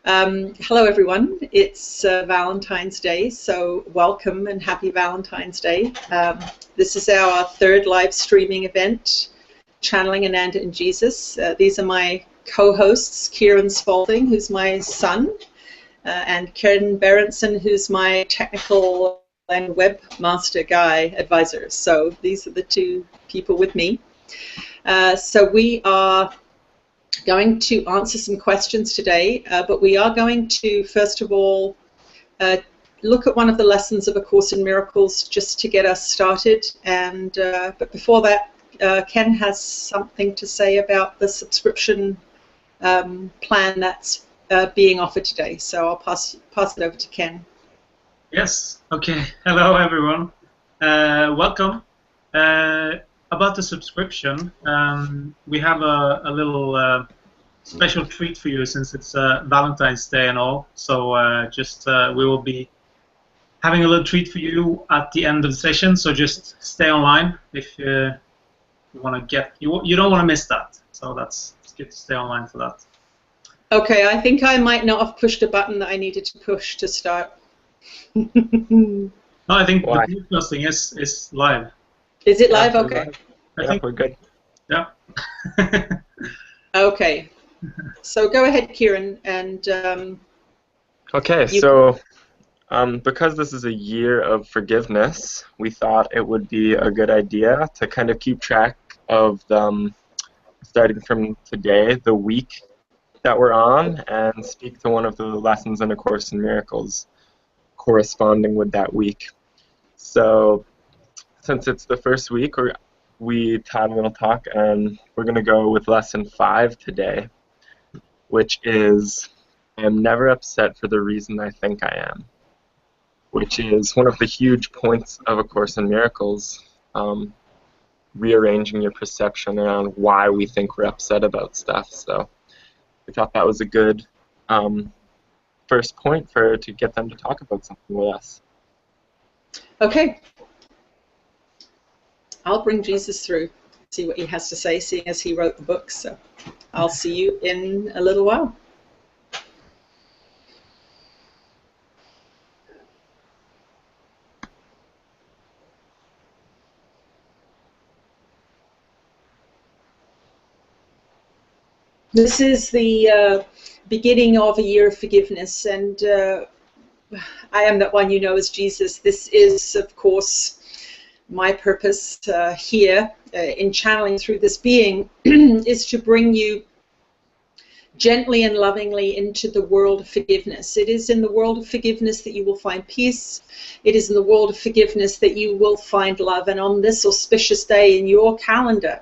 Hello everyone, it's Valentine's Day, so welcome and happy Valentine's Day. This is our third live streaming event, Channeling Ananda and Jesus. These are my co-hosts, Kieran Spalding, who's my son, and Karen Berenson, who's my technical and webmaster guy advisor. So these are the two people with me. So we are going to answer some questions today, but we are going to, first of all, look at one of the lessons of A Course in Miracles just to get us started. And but before that, Ken has something to say about the subscription plan that's being offered today. So I'll pass it over to Ken. Yes. Okay. Hello, everyone. Welcome. About the subscription, we have a little special treat for you since it's Valentine's Day and all. So we will be having a little treat for you at the end of the session. So just stay online if you want to get you don't want to miss that. So it's good to stay online for that. Okay, I think I might not have pushed a button that I needed to push to start. No, I think the broadcasting is live. Is it live? Okay. I think we're good. Yeah. Okay. So go ahead, Kieran, and Okay, so because this is a year of forgiveness, we thought it would be a good idea to kind of keep track of starting from today, the week that we're on, and speak to one of the lessons in A Course in Miracles corresponding with that week. So since it's the first week, we had a little talk, and we're going to go with lesson 5 today, which is, I am never upset for the reason I think I am, which is one of the huge points of A Course in Miracles, rearranging your perception around why we think we're upset about stuff. So we thought that was a good first point to get them to talk about something with us. Okay. I'll bring Jesus through, see what he has to say, seeing as he wrote the book. So I'll see you in a little while. This is the beginning of a year of forgiveness, and I am that one you know as Jesus. This is, of course, my purpose here in channeling through this being is to bring you gently and lovingly into the world of forgiveness. It is in the world of forgiveness that you will find peace. It is in the world of forgiveness that you will find love. And on this auspicious day in your calendar,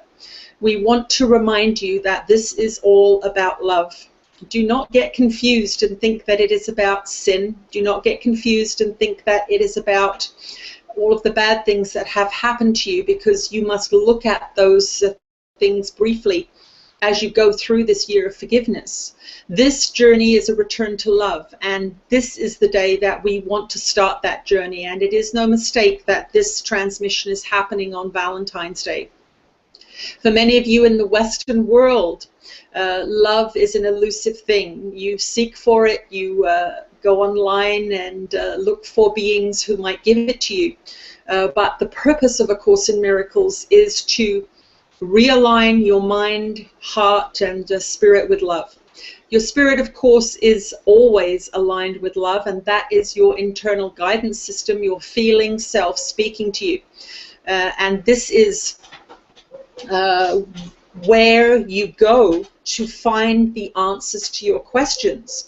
we want to remind you that this is all about love. Do not get confused and think that it is about sin. Do not get confused and think that it is about all of the bad things that have happened to you, because you must look at those things briefly as you go through this year of forgiveness. This journey is a return to love, and this is the day that we want to start that journey, and it is no mistake that this transmission is happening on Valentine's Day. For many of you in the Western world, love is an elusive thing. You seek for it, you go online and look for beings who might give it to you. But the purpose of A Course in Miracles is to realign your mind, heart, and spirit with love. Your spirit, of course, is always aligned with love, and that is your internal guidance system, your feeling self speaking to you. And this is where you go to find the answers to your questions.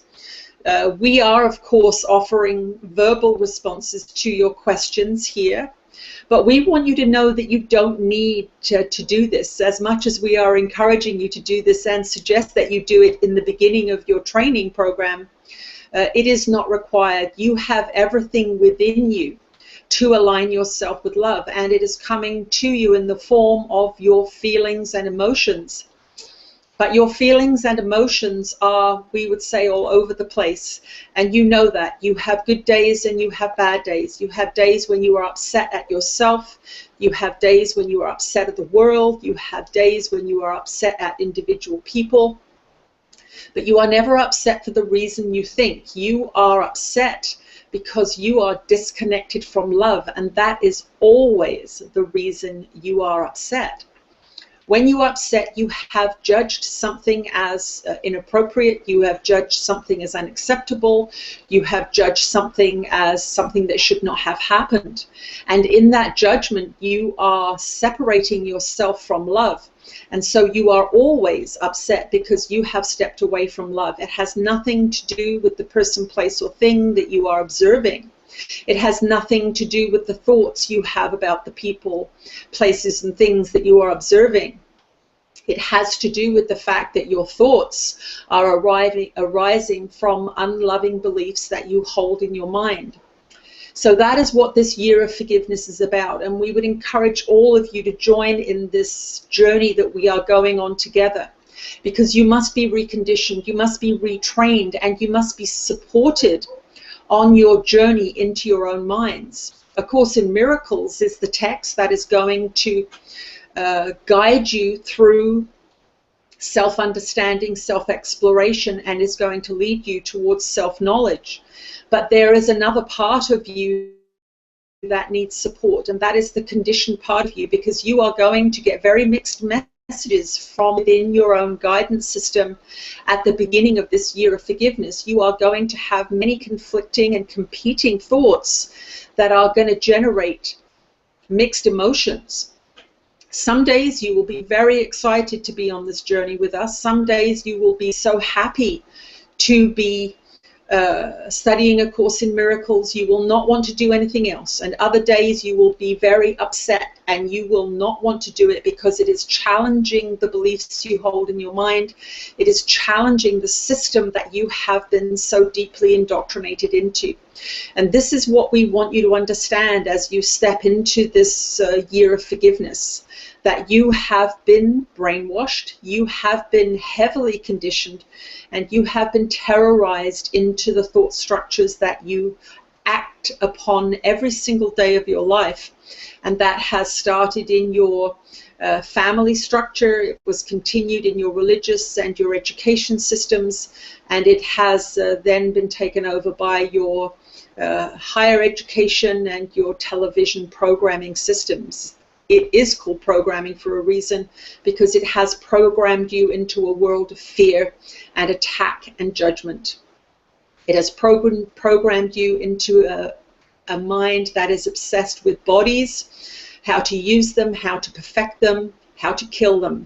We are, of course, offering verbal responses to your questions here, but we want you to know that you don't need to do this. As much as we are encouraging you to do this and suggest that you do it in the beginning of your training program, it is not required. You have everything within you to align yourself with love, and it is coming to you in the form of your feelings and emotions. But your feelings and emotions are, we would say, all over the place, and you know that. You have good days and you have bad days. You have days when you are upset at yourself. You have days when you are upset at the world. You have days when you are upset at individual people. But you are never upset for the reason you think. You are upset because you are disconnected from love, and that is always the reason you are upset. When you are upset, you have judged something as inappropriate, you have judged something as unacceptable, you have judged something as something that should not have happened. And in that judgment, you are separating yourself from love. And so you are always upset because you have stepped away from love. It has nothing to do with the person, place, or thing that you are observing. It has nothing to do with the thoughts you have about the people, places, and things that you are observing. It has to do with the fact that your thoughts are arising from unloving beliefs that you hold in your mind. So that is what this year of forgiveness is about, and we would encourage all of you to join in this journey that we are going on together, because you must be reconditioned, you must be retrained, and you must be supported on your journey into your own minds. A Course in Miracles is the text that is going to guide you through self-understanding, self-exploration, and is going to lead you towards self-knowledge. But there is another part of you that needs support, and that is the conditioned part of you, because you are going to get very mixed messages from within your own guidance system at the beginning of this year of forgiveness. You are going to have many conflicting and competing thoughts that are going to generate mixed emotions. Some days you will be very excited to be on this journey with us. Some days you will be so happy to be studying A Course in Miracles. You will not want to do anything else. And other days you will be very upset and you will not want to do it because it is challenging the beliefs you hold in your mind. It is challenging the system that you have been so deeply indoctrinated into. And this is what we want you to understand as you step into this year of forgiveness, that you have been brainwashed, you have been heavily conditioned, and you have been terrorized into the thought structures that you act upon every single day of your life. And that has started in your family structure, it was continued in your religious and your education systems, and it has then been taken over by your higher education and your television programming systems. It is called programming for a reason, because it has programmed you into a world of fear and attack and judgment. It has programmed you into a mind that is obsessed with bodies, how to use them, how to perfect them, how to kill them.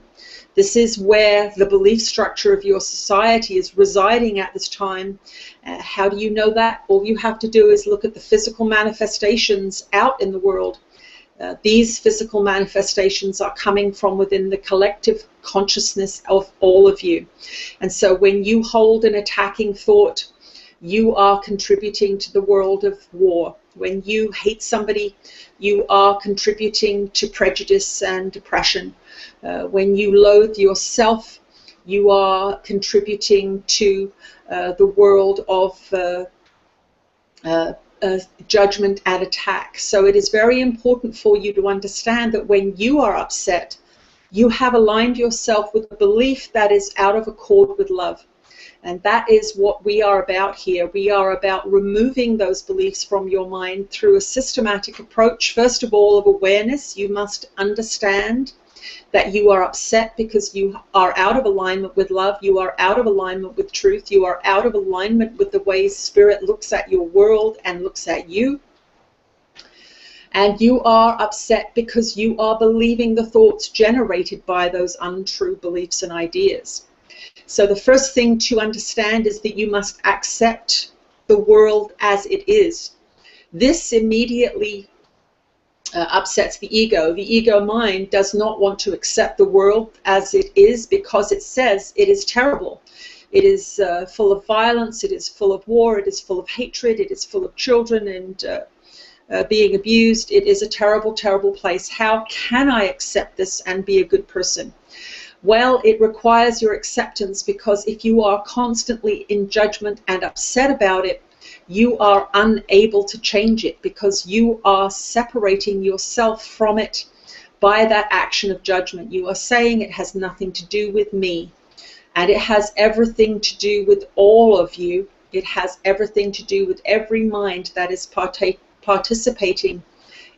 This is where the belief structure of your society is residing at this time. How do you know that? All you have to do is look at the physical manifestations out in the world. These physical manifestations are coming from within the collective consciousness of all of you. And so when you hold an attacking thought, you are contributing to the world of war. When you hate somebody, you are contributing to prejudice and depression. When you loathe yourself, you are contributing to the world of judgment and attack. So it is very important for you to understand that when you are upset, you have aligned yourself with a belief that is out of accord with love. And that is what we are about here. We are about removing those beliefs from your mind through a systematic approach, first of all, of awareness. You must understand that you are upset because you are out of alignment with love, you are out of alignment with truth, you are out of alignment with the way Spirit looks at your world and looks at you. And you are upset because you are believing the thoughts generated by those untrue beliefs and ideas. So the first thing to understand is that you must accept the world as it is. This immediately upsets the ego. The ego mind does not want to accept the world as it is because it says it is terrible. It is full of violence, it is full of war, it is full of hatred, it is full of children and being abused. It is a terrible, terrible place. How can I accept this and be a good person? Well, it requires your acceptance, because if you are constantly in judgment and upset about it, you are unable to change it, because you are separating yourself from it by that action of judgment. You are saying it has nothing to do with me. And it has everything to do with all of you. It has everything to do with every mind that is participating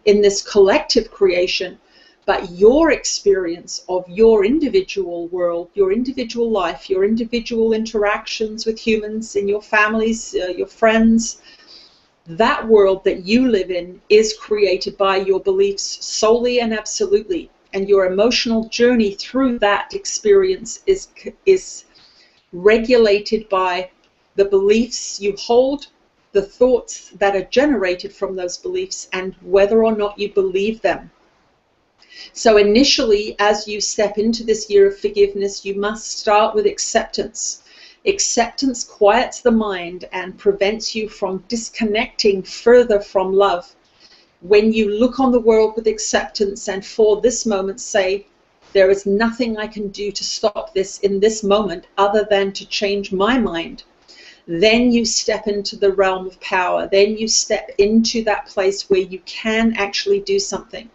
in this collective creation. But your experience of your individual world, your individual life, your individual interactions with humans in your families, your friends, that world that you live in is created by your beliefs solely and absolutely. And your emotional journey through that experience is regulated by the beliefs you hold, the thoughts that are generated from those beliefs, and whether or not you believe them. So initially, as you step into this year of forgiveness, you must start with acceptance. Acceptance quiets the mind and prevents you from disconnecting further from love. When you look on the world with acceptance and for this moment say, there is nothing I can do to stop this in this moment other than to change my mind, then you step into the realm of power. Then you step into that place where you can actually do something.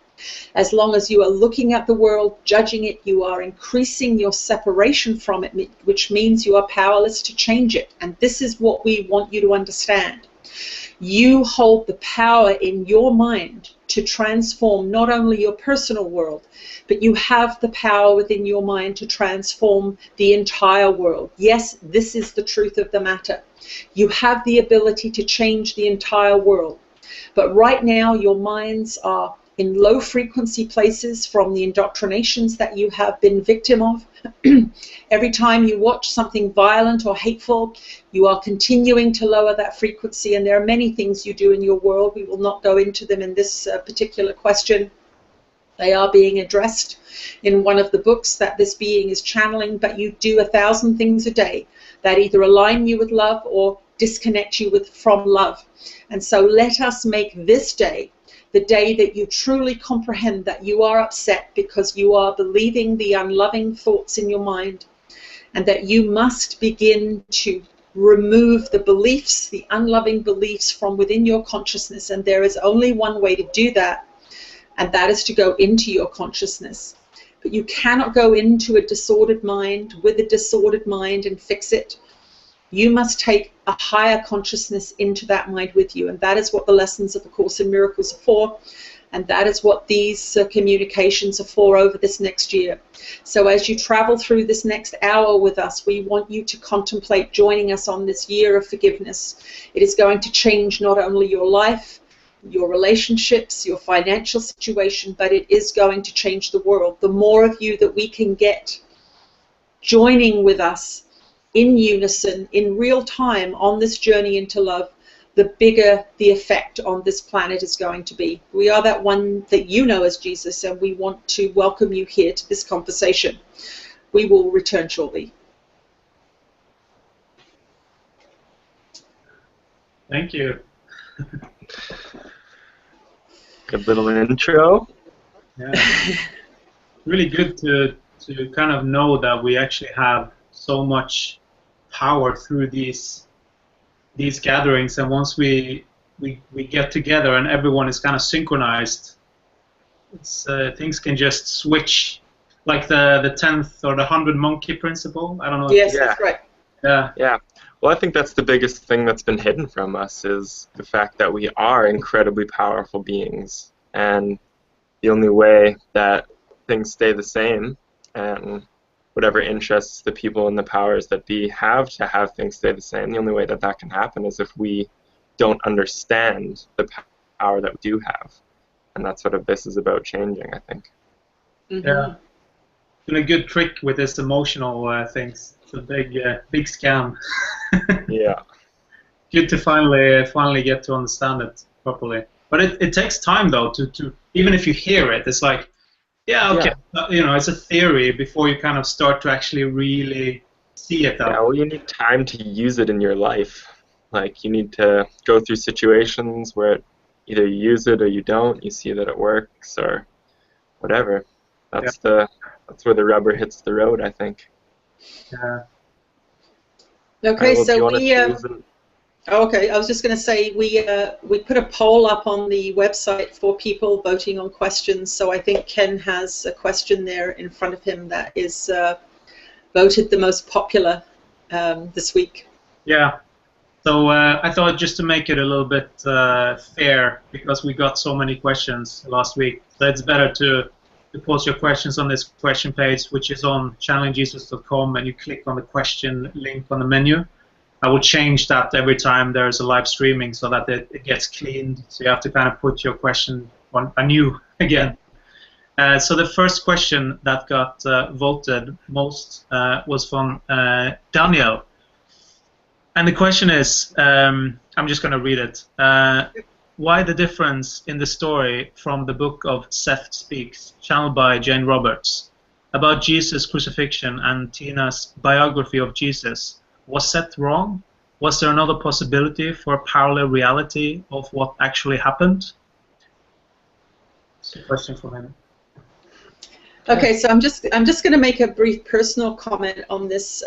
As long as you are looking at the world, judging it, you are increasing your separation from it, which means you are powerless to change it. And this is what we want you to understand. You hold the power in your mind to transform not only your personal world, but you have the power within your mind to transform the entire world. Yes, this is the truth of the matter. You have the ability to change the entire world. But right now, your minds are in low frequency places from the indoctrinations that you have been victim of. Every time you watch something violent or hateful, you are continuing to lower that frequency, and there are many things you do in your world. We will not go into them in this particular question. They are being addressed in one of the books that this being is channeling, but you do 1,000 things a day that either align you with love or disconnect you from love. And so let us make this day the day that you truly comprehend that you are upset because you are believing the unloving thoughts in your mind, and that you must begin to remove the beliefs, the unloving beliefs from within your consciousness. And there is only one way to do that, and that is to go into your consciousness. But you cannot go into a disordered mind with a disordered mind and fix it. You must take a higher consciousness into that mind with you, and that is what the lessons of A Course in Miracles are for, and that is what these communications are for over this next year. So as you travel through this next hour with us, we want you to contemplate joining us on this year of forgiveness. It is going to change not only your life, your relationships, your financial situation, but it is going to change the world. The more of you that we can get joining with us in unison, in real time, on this journey into love, the bigger the effect on this planet is going to be. We are that one that you know as Jesus, and we want to welcome you here to this conversation. We will return shortly. Thank you. Good little intro. Yeah. Really good to kind of know that we actually have so much power through these gatherings, and once we get together and everyone is kind of synchronized, it's things can just switch, like the 10th or the 100 monkey principle. I don't know. Yes, that's right. Yeah. Well, I think that's the biggest thing that's been hidden from us, is the fact that we are incredibly powerful beings, and the only way that things stay the same, and whatever interests the people and the powers that be have to have things stay the same, the only way that that can happen is if we don't understand the power that we do have. And that's what this is about changing, I think. Mm-hmm. Yeah. Been a good trick with this emotional things. It's a big scam. Yeah. Good to finally get to understand it properly. But it takes time, though, to even if you hear it, it's like, yeah, okay, it's a theory before you kind of start to actually really see it. Yeah, well, you need time to use it in your life. Like, you need to go through situations where either you use it or you don't. You see that it works or whatever. That's where the rubber hits the road, I think. Yeah. Okay, so we. Okay, I was just going to say we put a poll up on the website for people voting on questions. So I think Ken has a question there in front of him that is voted the most popular this week. Yeah. So I thought just to make it a little bit fair, because we got so many questions last week, so it's better to post your questions on this question page, which is on channelingjesus.com, and you click on the question link on the menu. I will change that every time there's a live streaming so that it gets cleaned. So you have to kind of put your question on anew again. So the first question that got voted most was from Daniel. And the question is, I'm just going to read it. Why the difference in the story from the book of Seth Speaks, channeled by Jane Roberts, about Jesus' crucifixion and Tina's biography of Jesus? Was Seth wrong? Was there another possibility for a parallel reality of what actually happened? It's a question for him. Okay, so I'm just going to make a brief personal comment on this.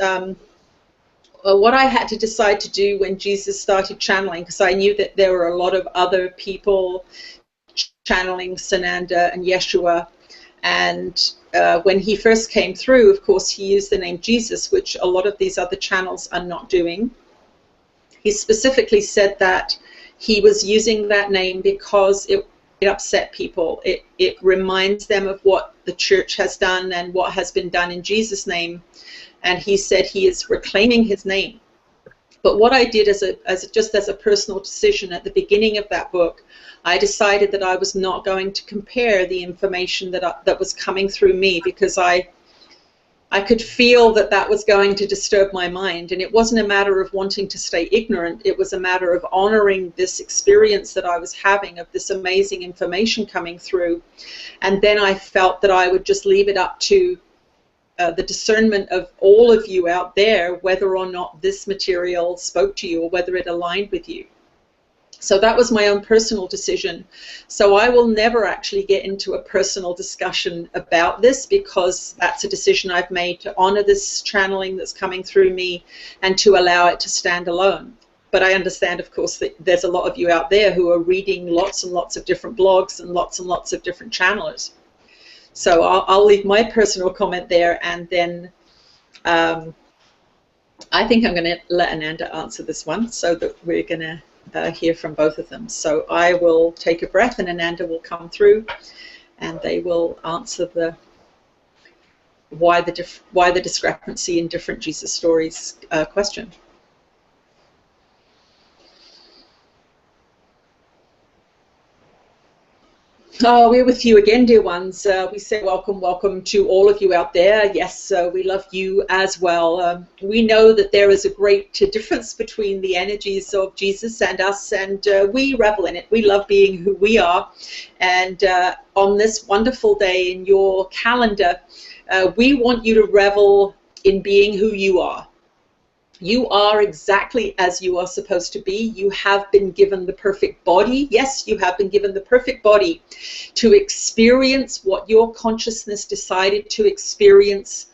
What I had to decide to do when Jesus started channeling, because I knew that there were a lot of other people channeling Ananda and Yeshua, and when he first came through, of course, he used the name Jesus, which a lot of these other channels are not doing. He specifically said that he was using that name because it upset people. It reminds them of what the church has done and what has been done in Jesus' name. And he said he is reclaiming his name. But what I did just as a personal decision at the beginning of that book, I decided that I was not going to compare the information that was coming through me, because I could feel that was going to disturb my mind. And it wasn't a matter of wanting to stay ignorant. It was a matter of honoring this experience that I was having of this amazing information coming through. And then I felt that I would just leave it up to the discernment of all of you out there, whether or not this material spoke to you or whether it aligned with you. So that was my own personal decision. So I will never actually get into a personal discussion about this, because that's a decision I've made to honor this channeling that's coming through me and to allow it to stand alone. But I understand, of course, that there's a lot of you out there who are reading lots and lots of different blogs and lots of different channelers. So I'll leave my personal comment there, and then I think I'm going to let Ananda answer this one, so that we're going to hear from both of them. So I will take a breath, and Ananda will come through, and they will answer the why the discrepancy in different Jesus stories question. Oh, we're with you again, dear ones. We say welcome to all of you out there. Yes, we love you as well. We know that there is a great difference between the energies of Jesus and us, and we revel in it. We love being who we are. And on this wonderful day in your calendar, we want you to revel in being who you are. You are exactly as you are supposed to be. You have been given the perfect body. Yes, you have been given the perfect body to experience what your consciousness decided to experience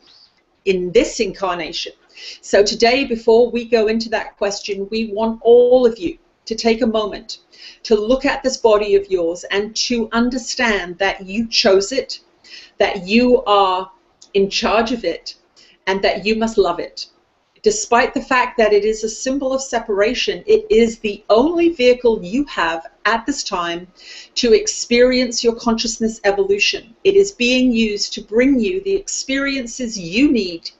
in this incarnation. So today, before we go into that question, we want all of you to take a moment to look at this body of yours and to understand that you chose it, that you are in charge of it, and that you must love it. Despite the fact that it is a symbol of separation, it is the only vehicle you have at this time to experience your consciousness evolution. It is being used to bring you the experiences you need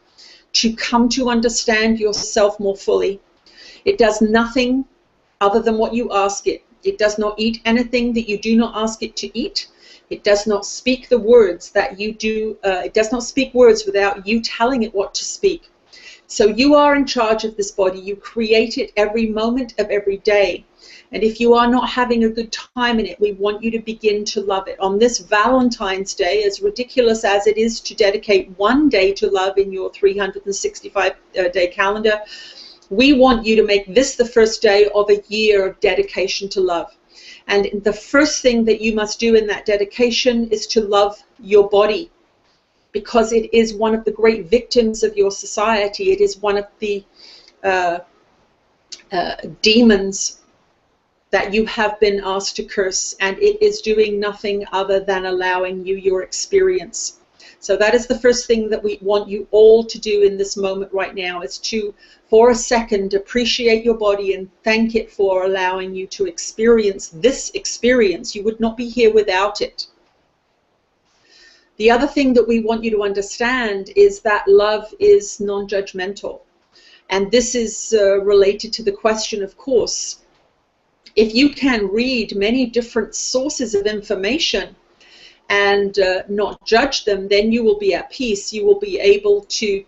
to come to understand yourself more fully. It does nothing other than what you ask it. It does not eat anything that you do not ask it to eat. It does not speak the words that you do. It does not speak words without you telling it what to speak. So you are in charge of this body. You create it every moment of every day. And if you are not having a good time in it, we want you to begin to love it. On this Valentine's Day, as ridiculous as it is to dedicate one day to love in your 365-day calendar, we want you to make this the first day of a year of dedication to love. And the first thing that you must do in that dedication is to love your body, because it is one of the great victims of your society. It is one of the demons that you have been asked to curse, and it is doing nothing other than allowing you your experience. So that is the first thing that we want you all to do in this moment right now, is to, for a second, appreciate your body and thank it for allowing you to experience this experience. You would not be here without it. The other thing that we want you to understand is that love is non-judgmental. And this is related to the question, of course, if you can read many different sources of information and not judge them, then you will be at peace. You will be able to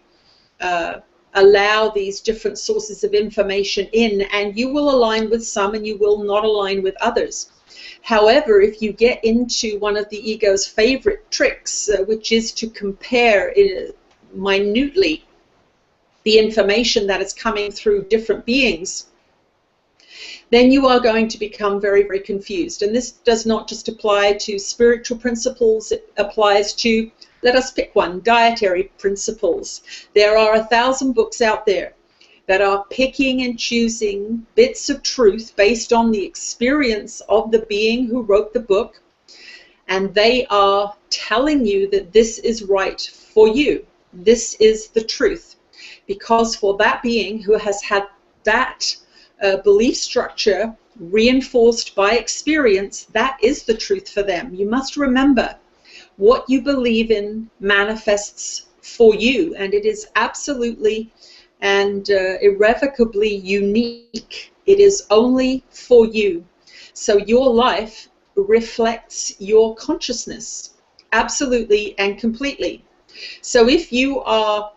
allow these different sources of information in, and you will align with some and you will not align with others. However, if you get into one of the ego's favorite tricks, which is to compare minutely the information that is coming through different beings, then you are going to become very, very confused. And this does not just apply to spiritual principles, it applies to, let us pick one, dietary principles. There are 1,000 books out there that are picking and choosing bits of truth based on the experience of the being who wrote the book, and they are telling you that this is right for you. This is the truth. Because for that being who has had that belief structure reinforced by experience, that is the truth for them. You must remember, what you believe in manifests for you, and it is absolutely and irrevocably unique. It is only for you. So your life reflects your consciousness, absolutely and completely. So if you are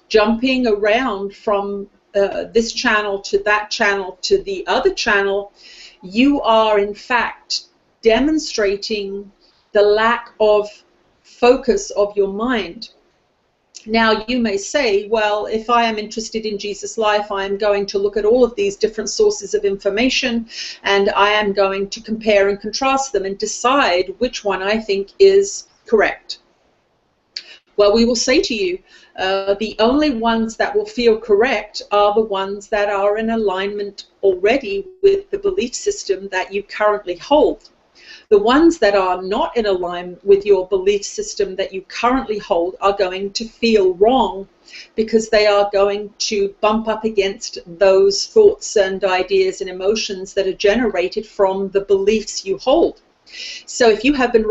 jumping around from this channel to that channel to the other channel, you are in fact demonstrating the lack of focus of your mind. Now you may say, well, if I am interested in Jesus' life, I am going to look at all of these different sources of information and I am going to compare and contrast them and decide which one I think is correct. Well, we will say to you, the only ones that will feel correct are the ones that are in alignment already with the belief system that you currently hold. The ones that are not in alignment with your belief system that you currently hold are going to feel wrong, because they are going to bump up against those thoughts and ideas and emotions that are generated from the beliefs you hold. So if you have been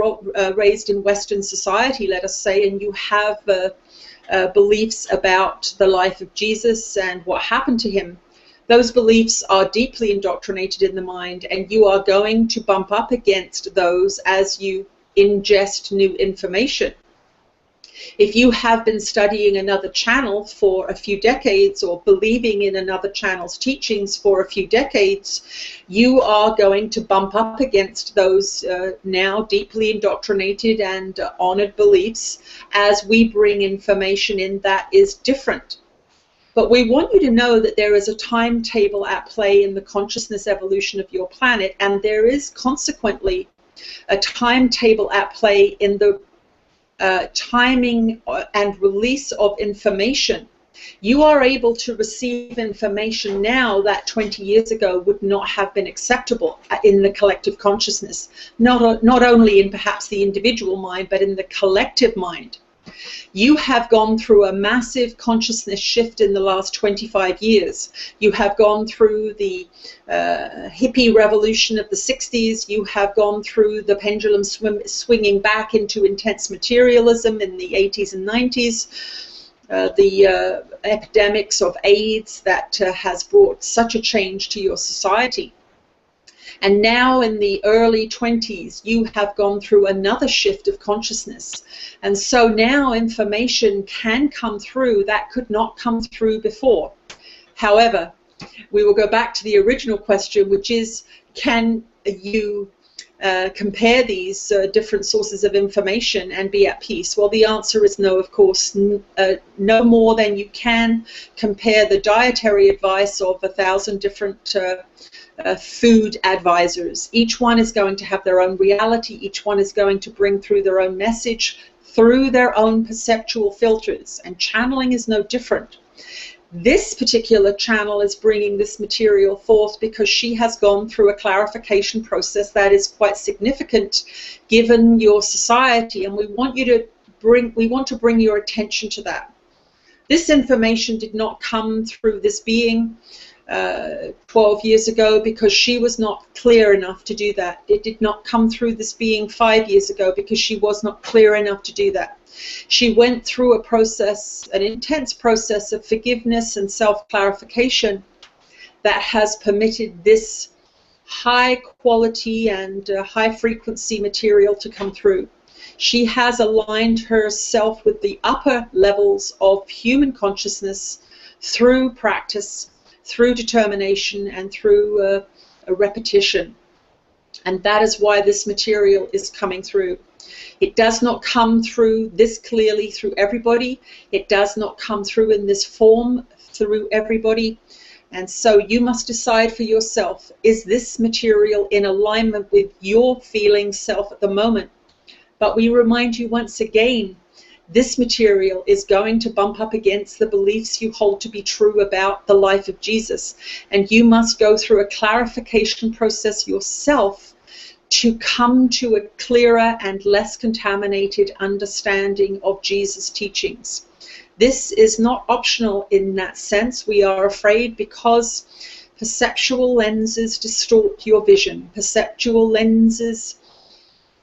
raised in Western society, let us say, and you have beliefs about the life of Jesus and what happened to him, those beliefs are deeply indoctrinated in the mind, and you are going to bump up against those as you ingest new information. If you have been studying another channel for a few decades or believing in another channel's teachings for a few decades, you are going to bump up against those now deeply indoctrinated and honored beliefs as we bring information in that is different. But we want you to know that there is a timetable at play in the consciousness evolution of your planet, and there is consequently a timetable at play in the timing and release of information. You are able to receive information now that 20 years ago would not have been acceptable in the collective consciousness, not only in perhaps the individual mind, but in the collective mind. You have gone through a massive consciousness shift in the last 25 years. You have gone through the hippie revolution of the 60s. You have gone through the pendulum swinging back into intense materialism in the 80s and 90s. The epidemics of AIDS that has brought such a change to your society. And now in the early 20s, you have gone through another shift of consciousness. And so now information can come through that could not come through before. However, we will go back to the original question, which is, can you compare these different sources of information and be at peace? Well, the answer is no, of course. No more than you can compare the dietary advice of 1,000 different food advisors. Each one is going to have their own reality. Each one is going to bring through their own message through their own perceptual filters, and channeling is no different. This particular channel is bringing this material forth because she has gone through a clarification process that is quite significant given your society, and we want you to want to bring your attention to that. This information did not come through this being 12 years ago because she was not clear enough to do that. It did not come through this being 5 years ago because she was not clear enough to do that. She went through a process, an intense process of forgiveness and self-clarification that has permitted this high quality and high frequency material to come through. She has aligned herself with the upper levels of human consciousness through practice, through determination, and through a repetition. And that is why this material is coming through. It does not come through this clearly through everybody. It does not come through in this form through everybody. And so you must decide for yourself, is this material in alignment with your feeling self at the moment? But we remind you once again, this material is going to bump up against the beliefs you hold to be true about the life of Jesus. And you must go through a clarification process yourself to come to a clearer and less contaminated understanding of Jesus' teachings. This is not optional in that sense. We are afraid because perceptual lenses distort your vision. Perceptual lenses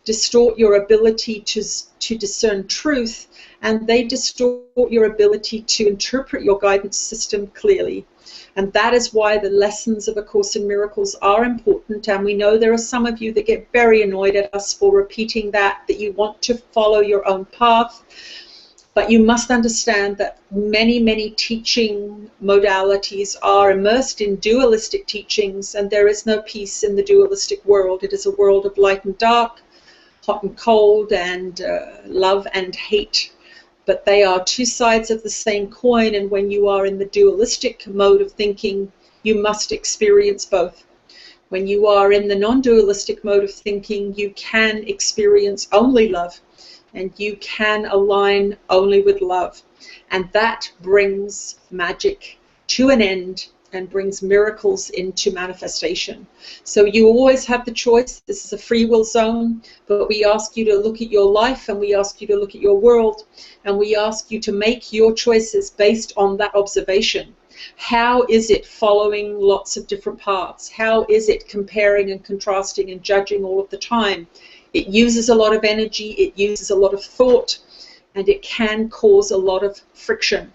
distort your ability to discern truth, and they distort your ability to interpret your guidance system clearly. And that is why the lessons of A Course in Miracles are important. And we know there are some of you that get very annoyed at us for repeating that you want to follow your own path. But you must understand that many, many teaching modalities are immersed in dualistic teachings, and there is no peace in the dualistic world. It is a world of light and dark, hot and cold, and love and hate. But they are two sides of the same coin, and when you are in the dualistic mode of thinking, you must experience both. When you are in the non-dualistic mode of thinking, you can experience only love, and you can align only with love. And that brings magic to an end and brings miracles into manifestation. So you always have the choice. This is a free will zone, but we ask you to look at your life, and we ask you to look at your world, and we ask you to make your choices based on that observation. How is it following lots of different paths? How is it comparing and contrasting and judging all of the time? It uses a lot of energy, it uses a lot of thought, and it can cause a lot of friction.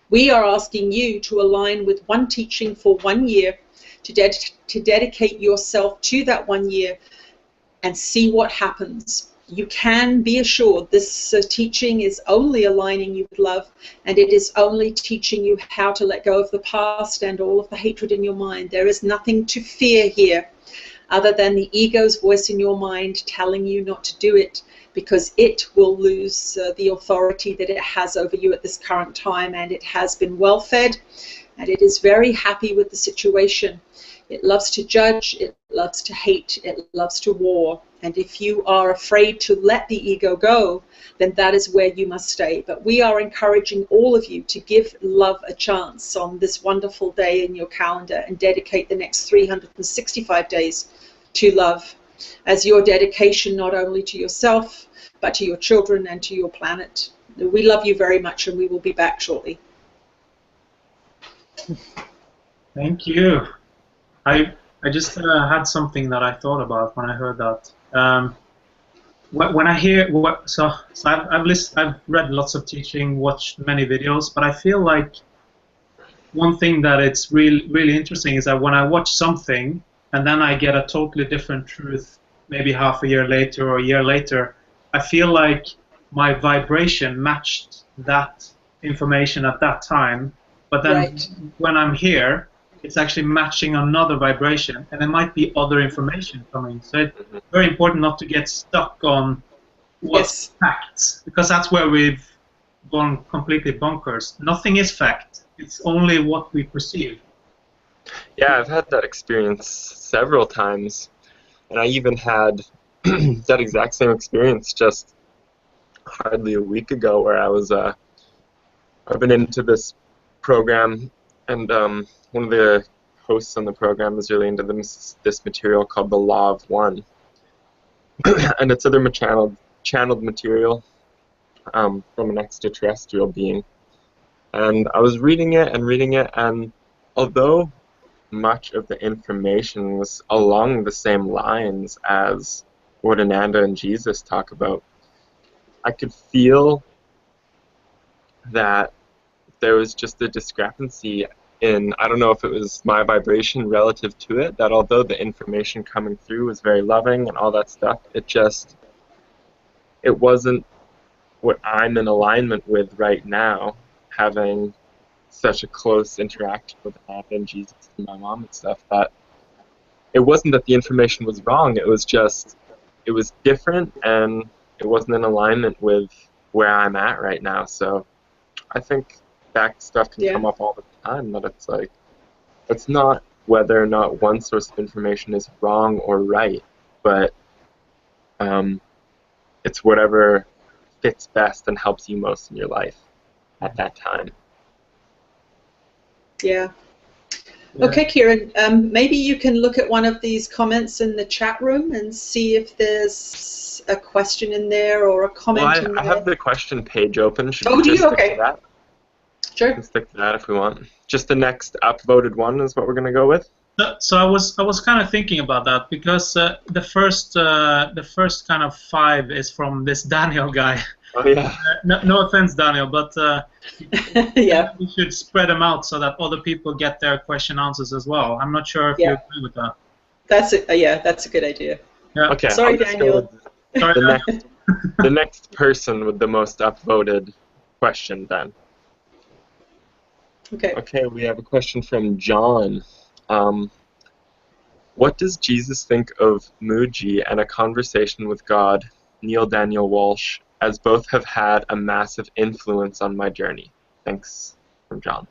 We are asking you to align with one teaching for 1 year, to dedicate yourself to that 1 year and see what happens. You can be assured this teaching is only aligning you with love, and it is only teaching you how to let go of the past and all of the hatred in your mind. There is nothing to fear here other than the ego's voice in your mind telling you not to do it, because it will lose the authority that it has over you at this current time, and it has been well fed, and it is very happy with the situation. It loves to judge, it loves to hate, it loves to war, and if you are afraid to let the ego go, then that is where you must stay. But we are encouraging all of you to give love a chance on this wonderful day in your calendar and dedicate the next 365 days to love as your dedication not only to yourself, but to your children and to your planet. We love you very much, and we will be back shortly. Thank you. I just had something that I thought about when I heard that. When I hear so I've read lots of teaching, watched many videos, but I feel like one thing that it's really interesting is that when I watch something and then I get a totally different truth, maybe half a year later or a year later, I feel like my vibration matched that information at that time, but then when I'm here, it's actually matching another vibration, and there might be other information coming. So it's very important not to get stuck on what's facts, because that's where we've gone completely bonkers. Nothing is fact. It's only what we perceive. Yeah, I've had that experience several times, and I even had that exact same experience just hardly a week ago, where I was I've been into this program, and one of the hosts on the program is really into this material called the Law of One, and it's other channeled material, from an extraterrestrial being. And I was reading it, and although much of the information was along the same lines as what Ananda and Jesus talk about, I could feel that there was just a discrepancy in, I don't know if it was my vibration relative to it, that although the information coming through was very loving and all that stuff, it wasn't what I'm in alignment with right now, having such a close interaction with Ananda and Jesus and my mom and stuff, that it wasn't that the information was wrong, it was different, and it wasn't in alignment with where I'm at right now. So I think that stuff can come up all the time, that it's like, it's not whether or not one source of information is wrong or right, but it's whatever fits best and helps you most in your life at that time. Yeah. Okay, Kieran, maybe you can look at one of these comments in the chat room and see if there's a question in there or a comment in there. I have the question page open. Should do you? Okay. To that? Sure. We can stick to that if we want. Just the next upvoted one is what we're going to go with. So I was kind of thinking about that, because the first kind of 5 is from this Daniel guy. Oh yeah. No offense, Daniel, but yeah, we should spread them out so that other people get their question answers as well. I'm not sure if you agree with that. That's a good idea. Yeah. Okay. Sorry, Daniel. The next person with the most upvoted question then. Okay. Okay, we have a question from John. What does Jesus think of Muji and A Conversation with God, Neil Daniel Walsh, as both have had a massive influence on my journey? Thanks, from John.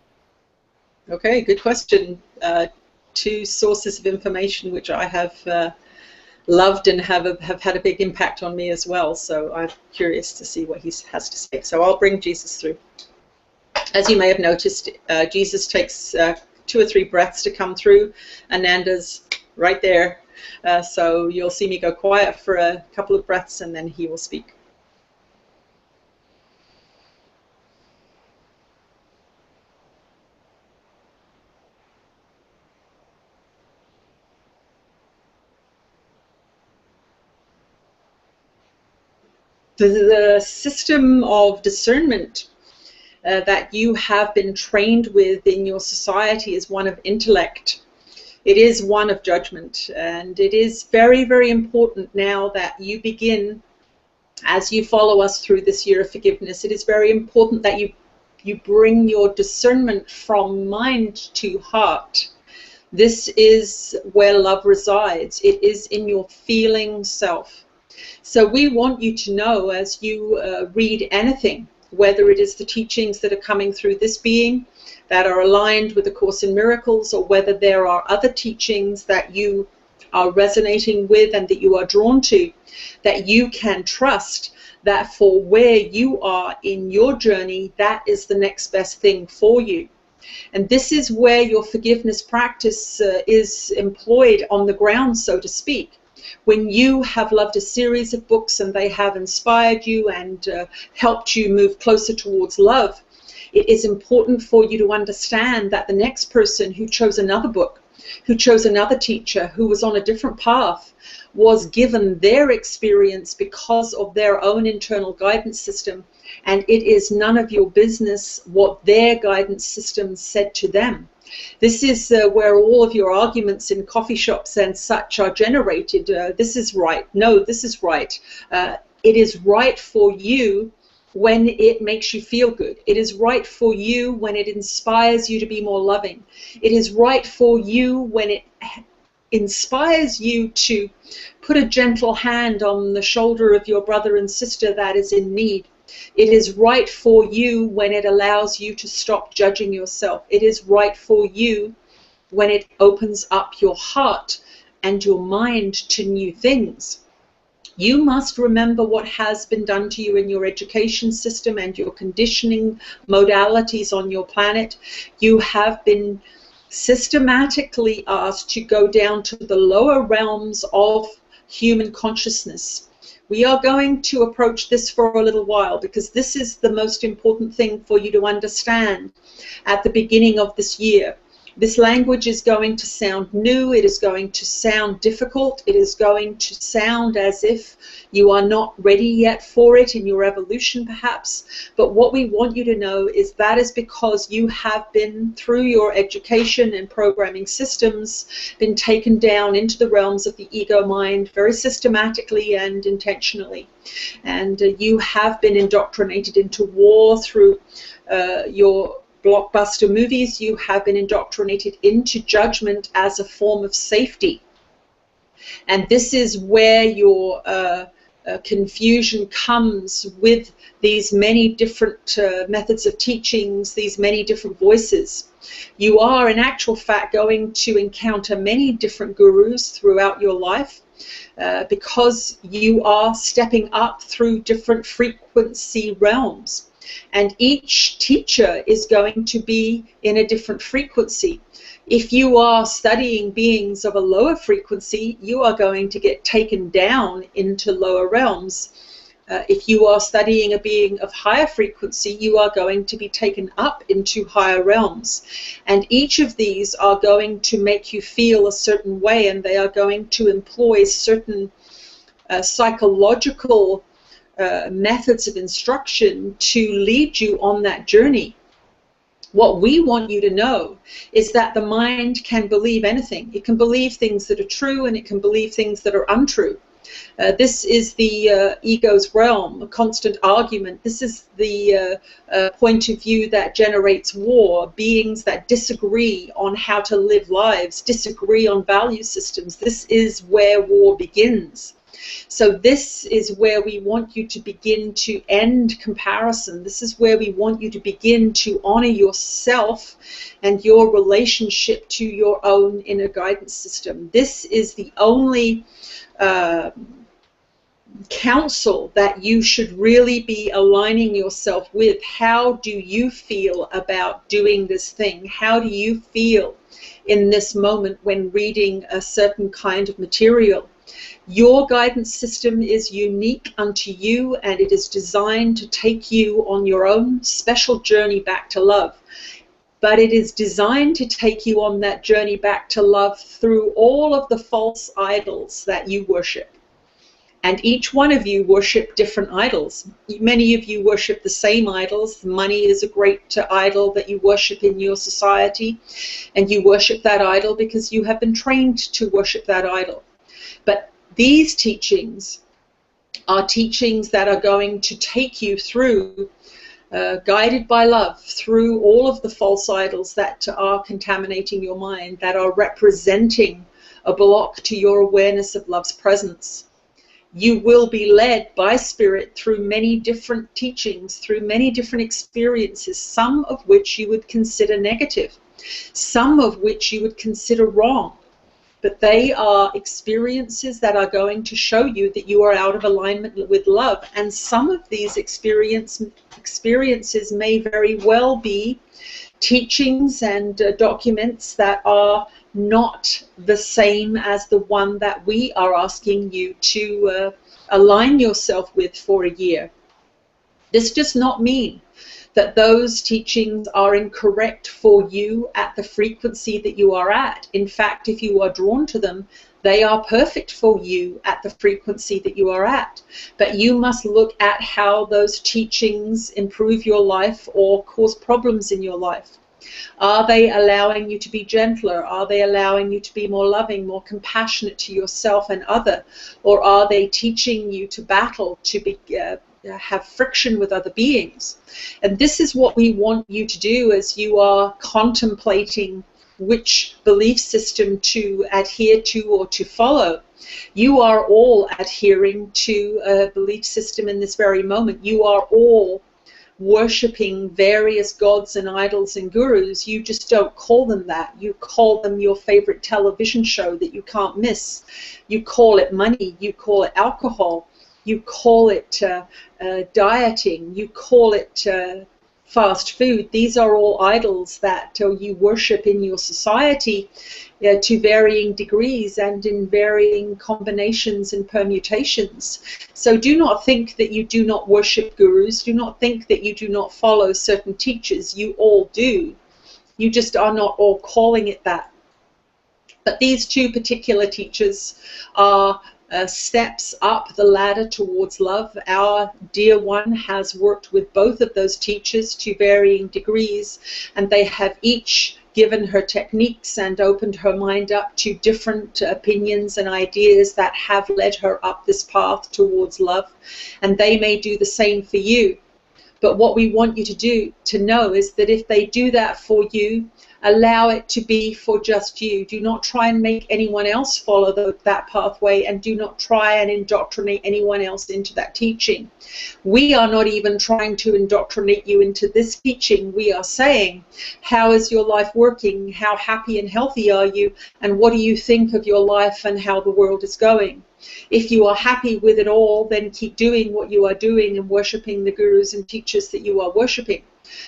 Okay, good question. 2 sources of information which I have loved and have had a big impact on me as well. So I'm curious to see what he has to say. So I'll bring Jesus through. As you may have noticed, Jesus takes 2 or 3 breaths to come through. Ananda's right there. So you'll see me go quiet for a couple of breaths and then he will speak. The system of discernment that you have been trained with in your society is one of intellect. It is one of judgment, and it is very, very important now that you begin, as you follow us through this year of forgiveness, it is very important that you bring your discernment from mind to heart. This is where love resides. It is in your feeling self. So we want you to know, as you read anything, whether it is the teachings that are coming through this being that are aligned with the Course in Miracles, or whether there are other teachings that you are resonating with and that you are drawn to, that you can trust that for where you are in your journey, that is the next best thing for you. And this is where your forgiveness practice is employed on the ground, so to speak. When you have loved a series of books and they have inspired you and helped you move closer towards love, it is important for you to understand that the next person who chose another book, who chose another teacher, who was on a different path, was given their experience because of their own internal guidance system, and it is none of your business what their guidance system said to them. This is where all of your arguments in coffee shops and such are generated. This is right. No, this is right. It is right for you when it makes you feel good. It is right for you when it inspires you to be more loving. It is right for you when it inspires you to put a gentle hand on the shoulder of your brother and sister that is in need. It is right for you when it allows you to stop judging yourself. It is right for you when it opens up your heart and your mind to new things. You must remember what has been done to you in your education system and your conditioning modalities on your planet. You have been systematically asked to go down to the lower realms of human consciousness, We are going to approach this for a little while because this is the most important thing for you to understand at the beginning of this year. This language is going to sound new, it is going to sound difficult, it is going to sound as if you are not ready yet for it in your evolution perhaps, but what we want you to know is that is because you have been, through your education and programming systems, been taken down into the realms of the ego mind very systematically and intentionally. And you have been indoctrinated into war through your blockbuster movies. You have been indoctrinated into judgment as a form of safety. And this is where your confusion comes with these many different methods of teachings, these many different voices. You are in actual fact going to encounter many different gurus throughout your life because you are stepping up through different frequency realms. And each teacher is going to be in a different frequency. If you are studying beings of a lower frequency, you are going to get taken down into lower realms. If you are studying a being of higher frequency, you are going to be taken up into higher realms. And each of these are going to make you feel a certain way, and they are going to employ certain psychological methods of instruction to lead you on that journey. What we want you to know is that the mind can believe anything. It can believe things that are true and it can believe things that are untrue. This is the ego's realm, a constant argument. This is the point of view that generates war, beings that disagree on how to live lives, disagree on value systems. This is where war begins. So this is where we want you to begin to end comparison. This is where we want you to begin to honor yourself and your relationship to your own inner guidance system. This is the only counsel that you should really be aligning yourself with. How do you feel about doing this thing? How do you feel in this moment when reading a certain kind of material? Your guidance system is unique unto you, and it is designed to take you on your own special journey back to love. But it is designed to take you on that journey back to love through all of the false idols that you worship. And each one of you worship different idols. Many of you worship the same idols. Money is a great idol that you worship in your society, and you worship that idol because you have been trained to worship that idol. But these teachings are teachings that are going to take you through, guided by love, through all of the false idols that are contaminating your mind, that are representing a block to your awareness of love's presence. You will be led by Spirit through many different teachings, through many different experiences, some of which you would consider negative, some of which you would consider wrong. But they are experiences that are going to show you that you are out of alignment with love. And some of these experiences may very well be teachings and documents that are not the same as the one that we are asking you to align yourself with for a year. This does not mean that those teachings are incorrect for you at the frequency that you are at. In fact, if you are drawn to them, they are perfect for you at the frequency that you are at. But you must look at how those teachings improve your life or cause problems in your life. Are they allowing you to be gentler? Are they allowing you to be more loving, more compassionate to yourself and other? Or are they teaching you to battle, to be have friction with other beings? And this is what we want you to do as you are contemplating which belief system to adhere to or to follow. You are all adhering to a belief system in this very moment. You are all worshipping various gods and idols and gurus. You just don't call them that. You call them your favorite television show that you can't miss. You call it money. You call it alcohol. You call it dieting. You call it fast food. These are all idols that you worship in your society to varying degrees and in varying combinations and permutations. So do not think that you do not worship gurus. Do not think that you do not follow certain teachers. You all do. You just are not all calling it that. But these two particular teachers are steps up the ladder towards love. Our dear one has worked with both of those teachers to varying degrees, and they have each given her techniques and opened her mind up to different opinions and ideas that have led her up this path towards love. And they may do the same for you. But what we want you to know is that if they do that for you, allow it to be for just you. Do not try and make anyone else follow that pathway, and do not try and indoctrinate anyone else into that teaching. We are not even trying to indoctrinate you into this teaching. We are saying, how is your life working? How happy and healthy are you? And what do you think of your life and how the world is going? If you are happy with it all, then keep doing what you are doing and worshipping the gurus and teachers that you are worshipping.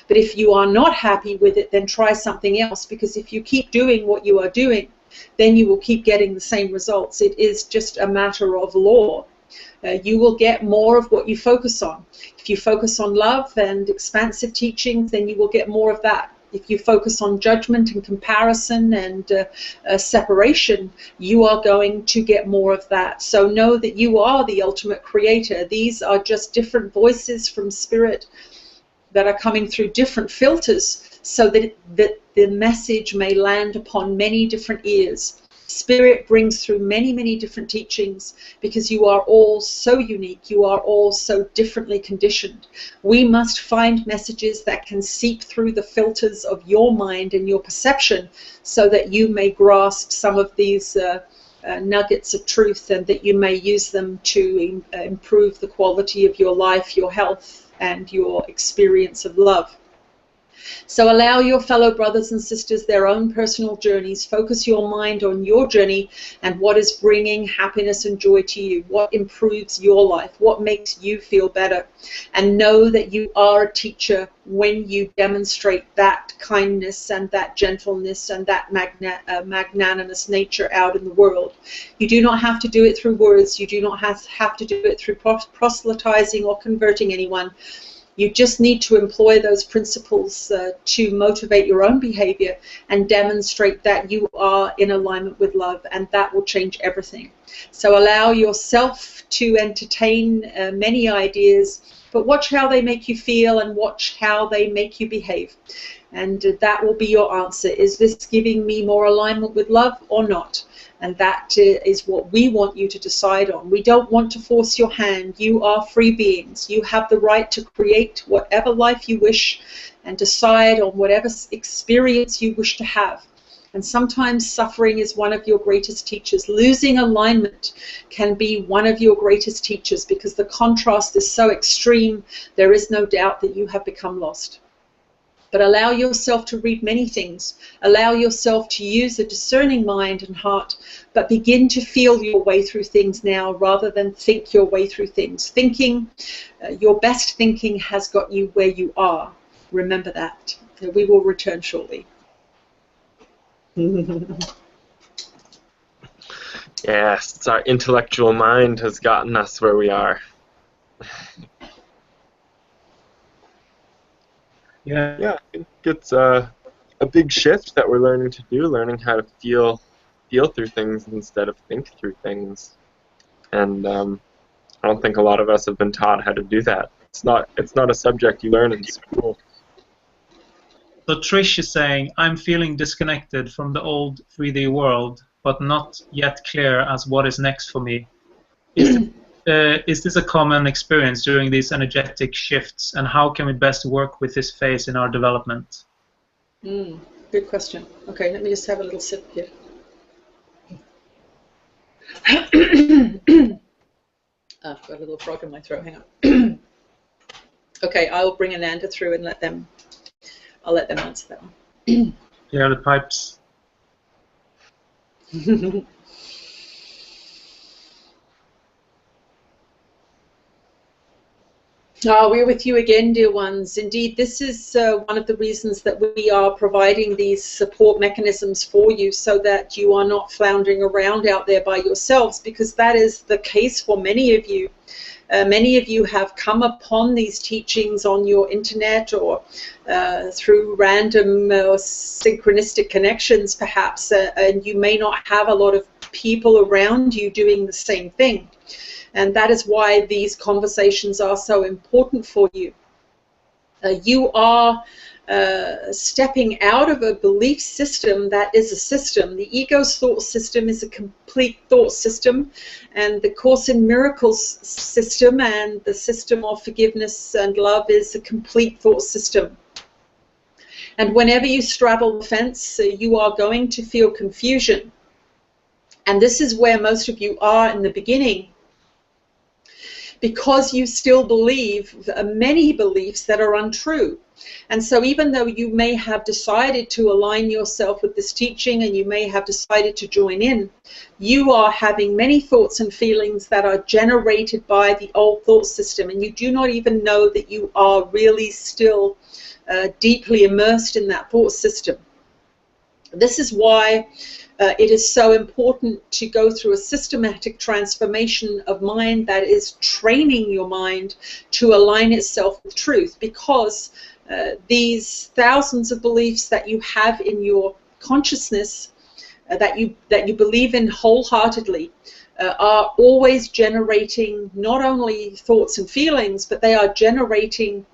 But if you are not happy with it, then try something else, because if you keep doing what you are doing, then you will keep getting the same results. It is just a matter of law. You will get more of what you focus on. If you focus on love and expansive teachings, then you will get more of that. If you focus on judgment and comparison and separation, you are going to get more of that. So know that you are the ultimate creator. These are just different voices from spirit that are coming through different filters, so that the message may land upon many different ears. Spirit brings through many, many different teachings, because you are all so unique. You are all so differently conditioned. We must find messages that can seep through the filters of your mind and your perception, so that you may grasp some of these nuggets of truth, and that you may use them to improve the quality of your life, your health, and your experience of love. So allow your fellow brothers and sisters their own personal journeys. Focus your mind on your journey and what is bringing happiness and joy to you, what improves your life, what makes you feel better. And know that you are a teacher when you demonstrate that kindness and that gentleness and that magnanimous nature out in the world. You do not have to do it through words. You do not have to do it through proselytizing or converting anyone. You just need to employ those principles to motivate your own behavior and demonstrate that you are in alignment with love, and that will change everything. So allow yourself to entertain many ideas, but watch how they make you feel and watch how they make you behave. And that will be your answer. Is this giving me more alignment with love or not? And that is what we want you to decide on. We don't want to force your hand. You are free beings. You have the right to create whatever life you wish and decide on whatever experience you wish to have. And sometimes suffering is one of your greatest teachers. Losing alignment can be one of your greatest teachers, because the contrast is so extreme, there is no doubt that you have become lost. But allow yourself to read many things. Allow yourself to use a discerning mind and heart, but begin to feel your way through things now rather than think your way through things. Thinking, your best thinking has got you where you are. Remember that. We will return shortly. Yes, our intellectual mind has gotten us where we are. Yeah, I think it's a big shift that we're learning to do, learning how to feel through things instead of think through things. And I don't think a lot of us have been taught how to do that. It's not a subject you learn in school. So Trish is saying, I'm feeling disconnected from the old 3D world, but not yet clear as what is next for me. Is this a common experience during these energetic shifts, and how can we best work with this phase in our development? Good question. Okay, let me just have a little sip here. I've got a little frog in my throat. Hang on. Okay, I'll bring Ananda through and I'll let them answer that one. Yeah, the pipes. We're with you again, dear ones. Indeed, this is one of the reasons that we are providing these support mechanisms for you, so that you are not floundering around out there by yourselves, because that is the case for many of you. Many of you have come upon these teachings on your internet or through random synchronistic connections, perhaps, and you may not have a lot of people around you doing the same thing. And that is why these conversations are so important for you. You are stepping out of a belief system that is a system. The ego's thought system is a complete thought system, and the Course in Miracles system and the system of forgiveness and love is a complete thought system. And whenever you straddle the fence, you are going to feel confusion. And this is where most of you are in the beginning, because you still believe many beliefs that are untrue. And so even though you may have decided to align yourself with this teaching and you may have decided to join in, you are having many thoughts and feelings that are generated by the old thought system, and you do not even know that you are really still deeply immersed in that thought system. This is why it is so important to go through a systematic transformation of mind that is training your mind to align itself with truth, because these thousands of beliefs that you have in your consciousness that you believe in wholeheartedly are always generating not only thoughts and feelings, but they are generating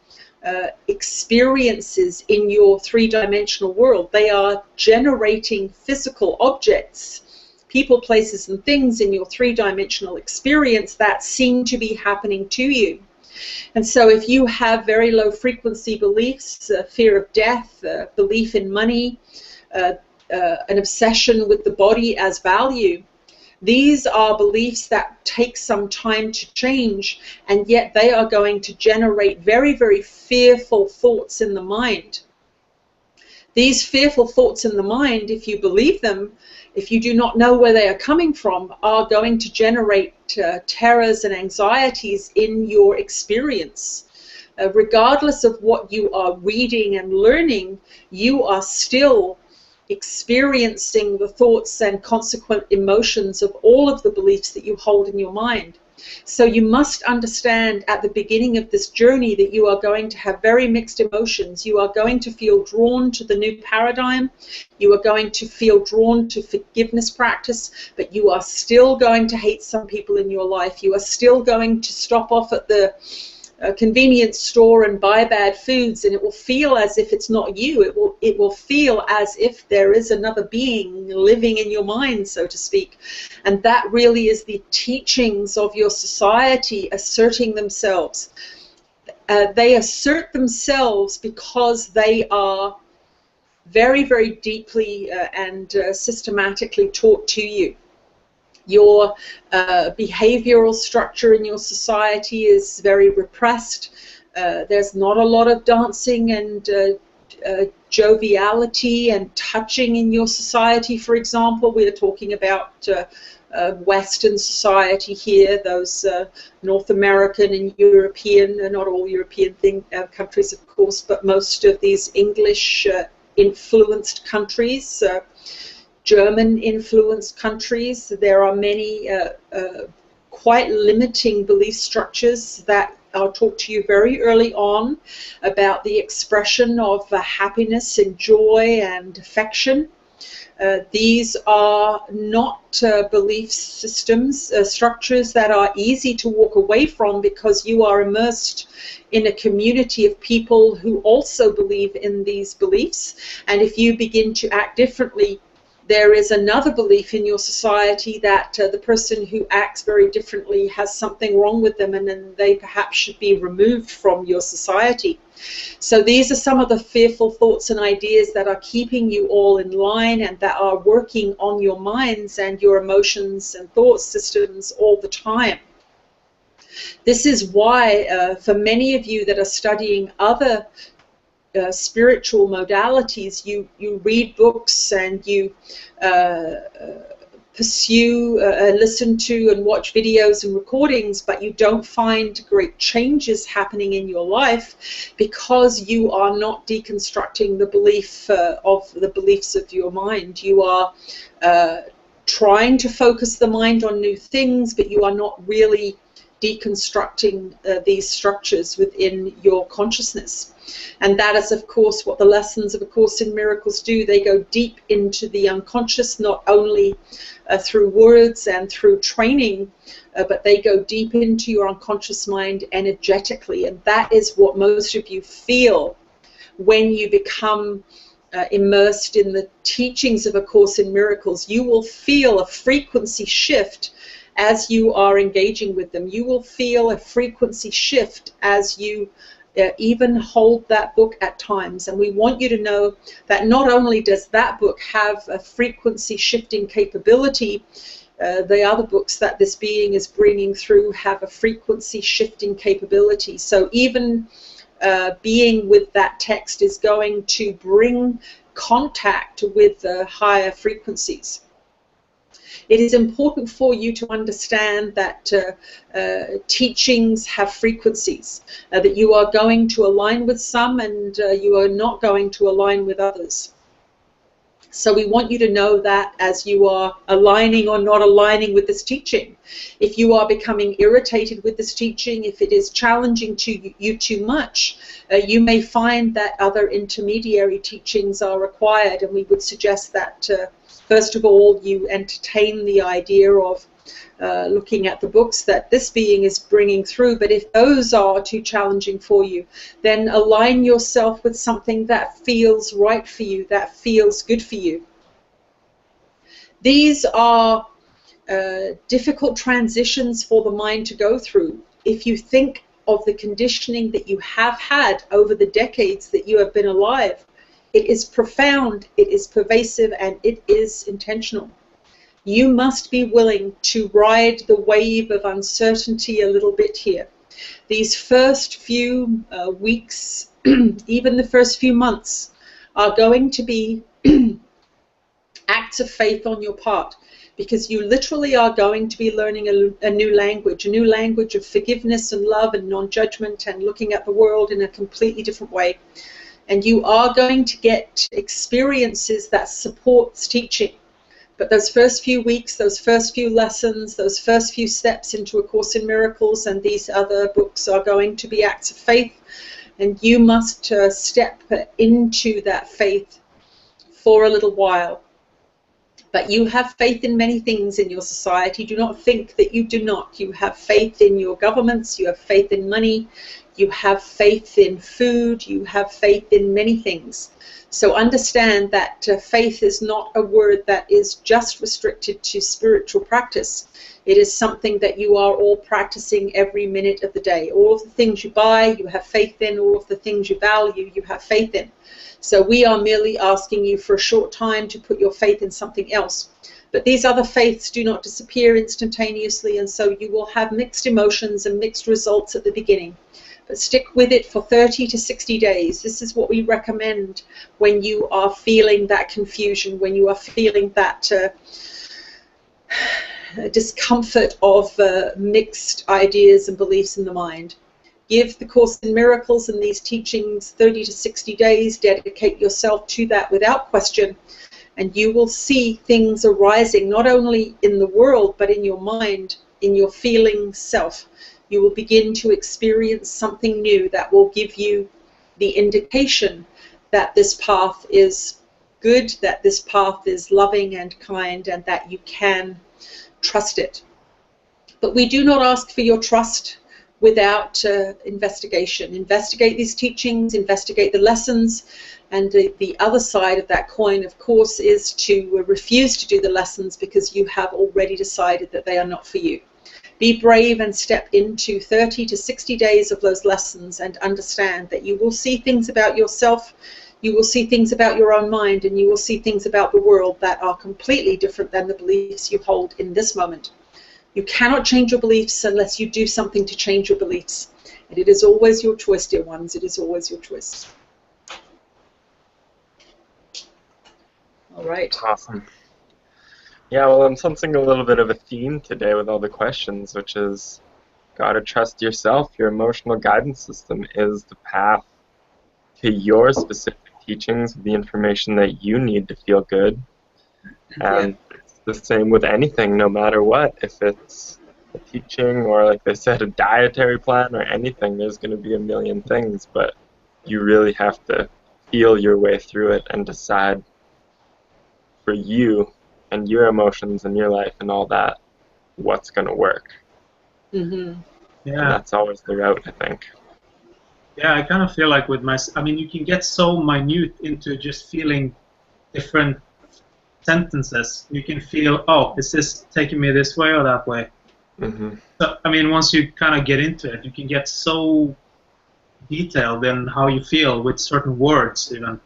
experiences in your three-dimensional world. They are generating physical objects, people, places, and things in your three-dimensional experience that seem to be happening to you. And so if you have very low frequency beliefs, fear of death, belief in money, an obsession with the body as value, these are beliefs that take some time to change, and yet they are going to generate very, very fearful thoughts in the mind. These fearful thoughts in the mind, if you believe them, if you do not know where they are coming from, are going to generate terrors and anxieties in your experience. Regardless of what you are reading and learning, you are still experiencing the thoughts and consequent emotions of all of the beliefs that you hold in your mind. So you must understand at the beginning of this journey that you are going to have very mixed emotions. You are going to feel drawn to the new paradigm. You are going to feel drawn to forgiveness practice, but you are still going to hate some people in your life. You are still going to stop off at the convenience store and buy bad foods, and it will feel as if it's not you. It will feel as if there is another being living in your mind, so to speak. And that really is the teachings of your society asserting themselves. They assert themselves because they are very, very deeply and systematically taught to you. Your behavioral structure in your society is very repressed. There's not a lot of dancing and joviality and touching in your society, for example. We are talking about Western society here, those North American and European, not all European countries, of course, but most of these English influenced countries, German-influenced countries. There are many quite limiting belief structures that are taught to you very early on about the expression of happiness and joy and affection. These are not belief systems, structures that are easy to walk away from, because you are immersed in a community of people who also believe in these beliefs. And if you begin to act differently, there is another belief in your society that the person who acts very differently has something wrong with them, and then they perhaps should be removed from your society. So these are some of the fearful thoughts and ideas that are keeping you all in line and that are working on your minds and your emotions and thought systems all the time. This is why for many of you that are studying other spiritual modalities, you read books and you pursue, listen to and watch videos and recordings, but you don't find great changes happening in your life because you are not deconstructing the beliefs of your mind. You are trying to focus the mind on new things, but you are not really deconstructing these structures within your consciousness. And that is, of course, what the lessons of A Course in Miracles do. They go deep into the unconscious, not only through words and through training, but they go deep into your unconscious mind energetically. And that is what most of you feel when you become immersed in the teachings of A Course in Miracles. You will feel a frequency shift as you are engaging with them. You will feel a frequency shift as you even hold that book at times. And we want you to know that not only does that book have a frequency shifting capability, the other books that this being is bringing through have a frequency shifting capability. So even being with that text is going to bring contact with higher frequencies. It is important for you to understand that teachings have frequencies, that you are going to align with some and you are not going to align with others. So we want you to know that as you are aligning or not aligning with this teaching. If you are becoming irritated with this teaching, if it is challenging to you too much, you may find that other intermediary teachings are required, and we would suggest that first of all, you entertain the idea of looking at the books that this being is bringing through. But if those are too challenging for you, then align yourself with something that feels right for you, that feels good for you. These are difficult transitions for the mind to go through. If you think of the conditioning that you have had over the decades that you have been alive, it is profound, it is pervasive, and it is intentional. You must be willing to ride the wave of uncertainty a little bit here. These first few weeks, even the first few months, are going to be acts of faith on your part, because you literally are going to be learning a new language of forgiveness and love and non-judgment and looking at the world in a completely different way. And you are going to get experiences that supports teaching. But those first few weeks, those first few lessons, those first few steps into A Course in Miracles and these other books are going to be acts of faith. And you must step into that faith for a little while. But you have faith in many things in your society. Do not think that you do not. You have faith in your governments, you have faith in money, you have faith in food, you have faith in many things. So understand that faith is not a word that is just restricted to spiritual practice. It is something that you are all practicing every minute of the day. All of the things you buy, you have faith in. All of the things you value, you have faith in. So we are merely asking you for a short time to put your faith in something else. But these other faiths do not disappear instantaneously, and so you will have mixed emotions and mixed results at the beginning. But stick with it for 30 to 60 days. This is what we recommend when you are feeling that confusion, when you are feeling that discomfort of mixed ideas and beliefs in the mind. Give the Course in Miracles and these teachings 30 to 60 days. Dedicate yourself to that without question, and you will see things arising not only in the world but in your mind, in your feeling self. You will begin to experience something new that will give you the indication that this path is good, that this path is loving and kind, and that you can trust it. But we do not ask for your trust without investigation. Investigate these teachings, investigate the lessons, and the other side of that coin, of course, is to refuse to do the lessons because you have already decided that they are not for you. Be brave and step into 30 to 60 days of those lessons and understand that you will see things about yourself, you will see things about your own mind, and you will see things about the world that are completely different than the beliefs you hold in this moment. You cannot change your beliefs unless you do something to change your beliefs. And it is always your choice, dear ones. It is always your choice. All right. Awesome. Yeah, well, I'm sensing a little bit of a theme today with all the questions, which is gotta trust yourself. Your emotional guidance system is the path to your specific teachings, the information that you need to feel good. Yeah. And it's the same with anything, no matter what. If it's a teaching or, like they said, a dietary plan or anything, there's going to be a million things, but you really have to feel your way through it and decide for you and your emotions and your life and all that what's going to work. Mm-hmm. Yeah. And that's always the route, I think. Yeah, I kind of feel like with I mean, you can get so minute into just feeling different sentences. You can feel, oh, is this taking me this way or that way? Mm-hmm. So, I mean, once you kind of get into it, you can get so detailed in how you feel with certain words, even.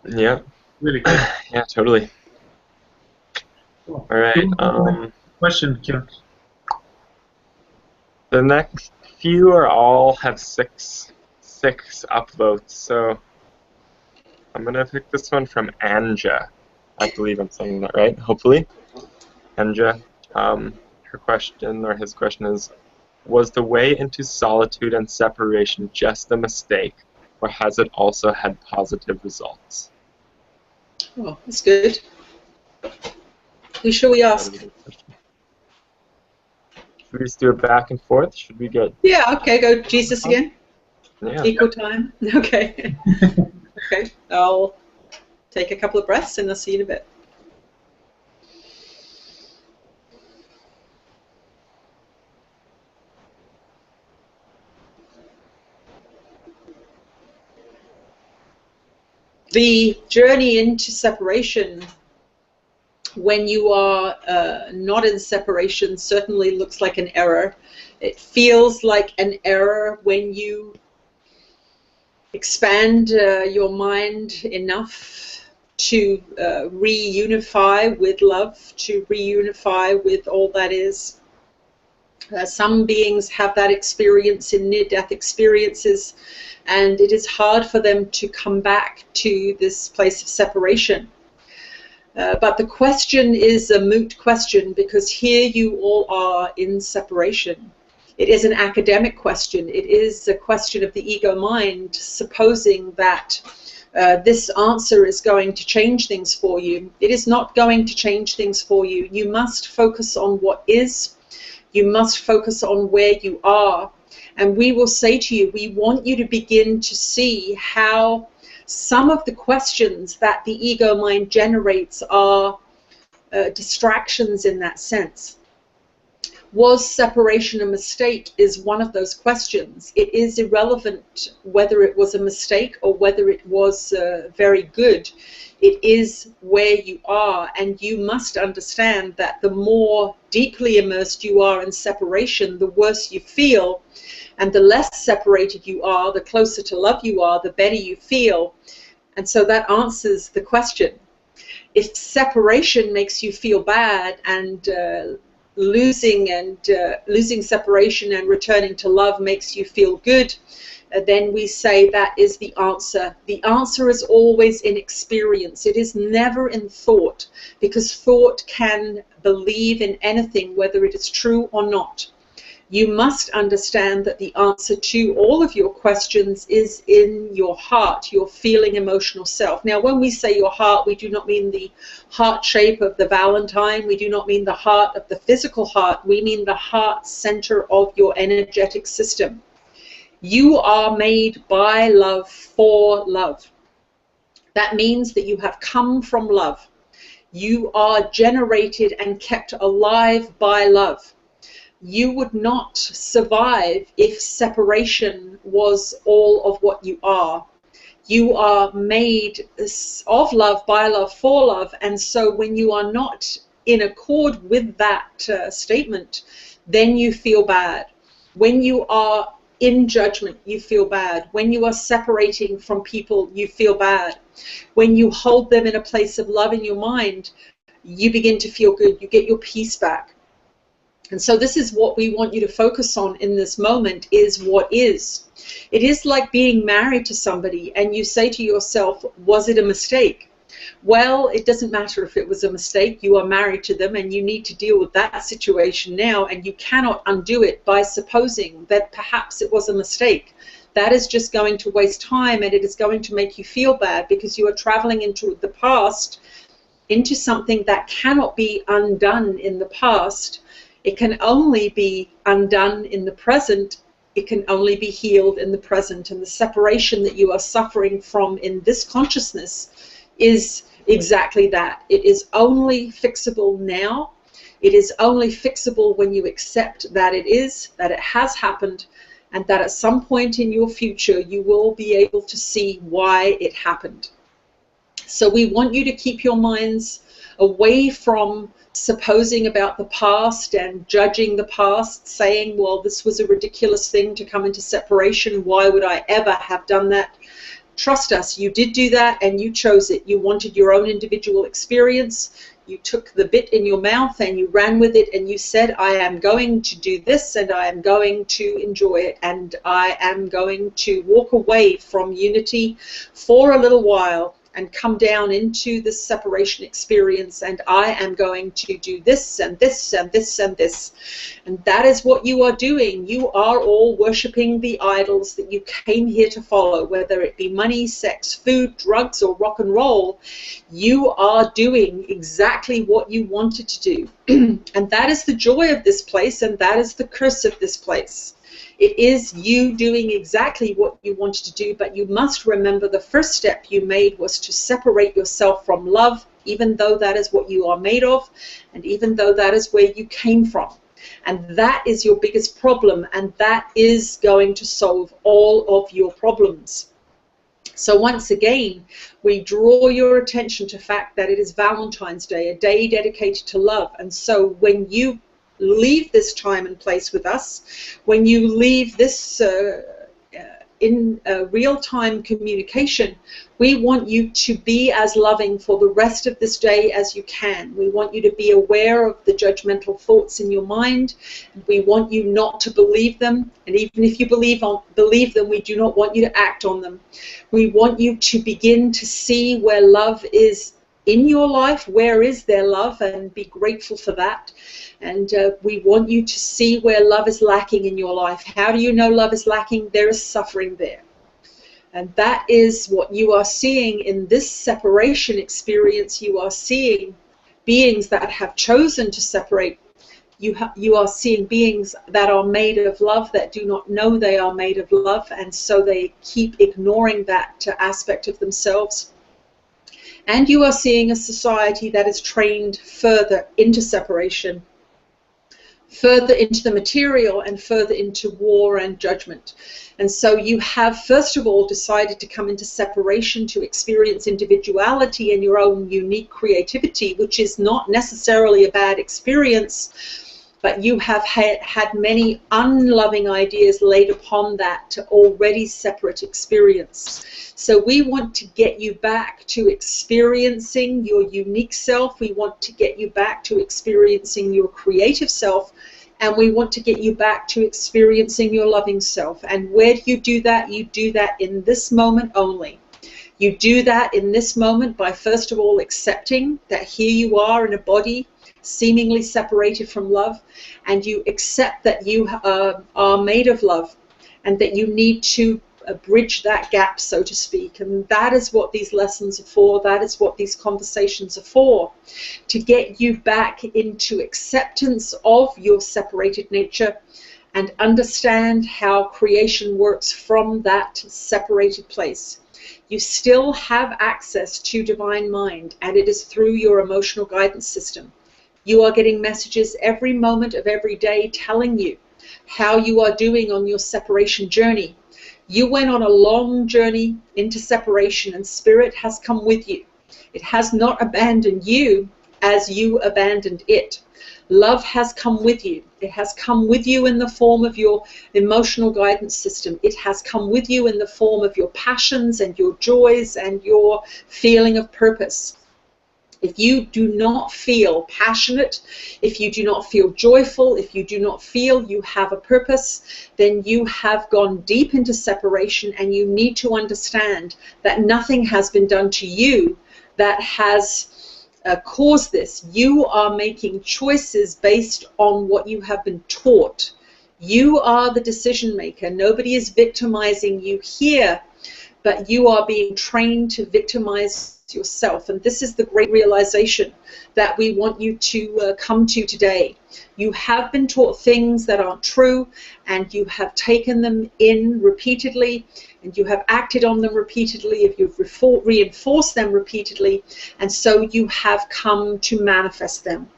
Yeah. Really good. Yeah, totally. Cool. All right. Question, Kim. The next few are all have six upvotes, so I'm gonna pick this one from Anja. I believe I'm saying that right, hopefully. Anja, her question or his question is, was the way into solitude and separation just a mistake, or has it also had positive results? Oh, that's good. Who shall we ask? Should we just do it back and forth? Should we get... Yeah, okay, go Jesus again. Yeah. Equal time. Okay. Okay, I'll take a couple of breaths and I'll see you in a bit. The journey into separation, when you are not in separation, certainly looks like an error. It feels like an error when you expand your mind enough to reunify with love, to reunify with all that is. Some beings have that experience in near-death experiences, and it is hard for them to come back to this place of separation. But the question is a moot question, because here you all are in separation. It is an academic question. It is a question of the ego mind, supposing that this answer is going to change things for you. It is not going to change things for you. You must focus on what is. You must focus on where you are. And we will say to you, we want you to begin to see how some of the questions that the ego mind generates are distractions in that sense. Was separation a mistake is one of those questions. It is irrelevant whether it was a mistake or whether it was very good. It is where you are, and you must understand that the more deeply immersed you are in separation, the worse you feel, and the less separated you are, the closer to love you are, the better you feel. And so that answers the question. If separation makes you feel bad, and losing separation and returning to love makes you feel good, then we say that is the answer. The answer is always in experience. It is never in thought, because thought can believe in anything, whether it is true or not. You must understand that the answer to all of your questions is in your heart, your feeling emotional self. Now, when we say your heart, we do not mean the heart shape of the Valentine. We do not mean the heart of the physical heart. We mean the heart center of your energetic system. You are made by love for love. That means that you have come from love. You are generated and kept alive by love. You would not survive if separation was all of what you are. You are made of love, by love, for love, and so when you are not in accord with that statement, then you feel bad. When you are in judgment, you feel bad. When you are separating from people, you feel bad. When you hold them in a place of love in your mind, you begin to feel good. You get your peace back. And so this is what we want you to focus on in this moment, is what is. It is like being married to somebody and you say to yourself, was it a mistake? Well, it doesn't matter if it was a mistake. You are married to them and you need to deal with that situation now, and you cannot undo it by supposing that perhaps it was a mistake. That is just going to waste time, and it is going to make you feel bad because you are traveling into the past, into something that cannot be undone in the past. It can only be undone in the present. It can only be healed in the present. And the separation that you are suffering from in this consciousness is exactly that. It is only fixable now. It is only fixable when you accept that it is, that it has happened, and that at some point in your future you will be able to see why it happened. So we want you to keep your minds away from supposing about the past and judging the past, saying, well, this was a ridiculous thing to come into separation. Why would I ever have done that? Trust us, you did do that and you chose it. You wanted your own individual experience. You took the bit in your mouth and you ran with it and you said, I am going to do this and I am going to enjoy it and I am going to walk away from unity for a little while and come down into this separation experience, and I am going to do this and this and this and this. And that is what you are doing. You are all worshipping the idols that you came here to follow, whether it be money, sex, food, drugs, or rock and roll. You are doing exactly what you wanted to do. And that is the joy of this place, and that is the curse of this place. It is you doing exactly what you wanted to do, but you must remember the first step you made was to separate yourself from love, even though that is what you are made of, and even though that is where you came from. And that is your biggest problem, and that is going to solve all of your problems. So once again, we draw your attention to the fact that it is Valentine's Day, a day dedicated to love. And so when you leave this time and place with us, when you leave this in real-time communication, we want you to be as loving for the rest of this day as you can. We want you to be aware of the judgmental thoughts in your mind. We want you not to believe them, and even if you believe them, we do not want you to act on them. We want you to begin to see where love is in your life, where is there love, and be grateful for that. And we want you to see where love is lacking in your life. How do you know love is lacking? There is suffering there. And that is what you are seeing in this separation experience. You are seeing beings that have chosen to separate. You are seeing beings that are made of love that do not know they are made of love, and so they keep ignoring that aspect of themselves. And you are seeing a society that is trained further into separation, further into the material, and further into war and judgment. And so you have, first of all, decided to come into separation to experience individuality and your own unique creativity, which is not necessarily a bad experience, but you have had many unloving ideas laid upon that already separate experience. So we want to get you back to experiencing your unique self. We want to get you back to experiencing your creative self. And we want to get you back to experiencing your loving self. And where do you do that? You do that in this moment only. You do that in this moment by, first of all, accepting that here you are in a body seemingly separated from love, and you accept that you are made of love and that you need to bridge that gap, so to speak. And that is what these lessons are for. That is what these conversations are for, to get you back into acceptance of your separated nature and understand how creation works from that separated place. You still have access to divine mind, and it is through your emotional guidance system. You are getting messages every moment of every day telling you how you are doing on your separation journey. You went on a long journey into separation, and Spirit has come with you. It has not abandoned you as you abandoned it. Love has come with you. It has come with you in the form of your emotional guidance system. It has come with you in the form of your passions and your joys and your feeling of purpose. If you do not feel passionate, if you do not feel joyful, if you do not feel you have a purpose, then you have gone deep into separation, and you need to understand that nothing has been done to you that has caused this. You are making choices based on what you have been taught. You are the decision maker. Nobody is victimizing you here, but you are being trained to victimize yourself. And this is the great realization that we want you to come to today. You have been taught things that aren't true, and you have taken them in repeatedly, and you have acted on them repeatedly, if you've reinforced them repeatedly, and so you have come to manifest them.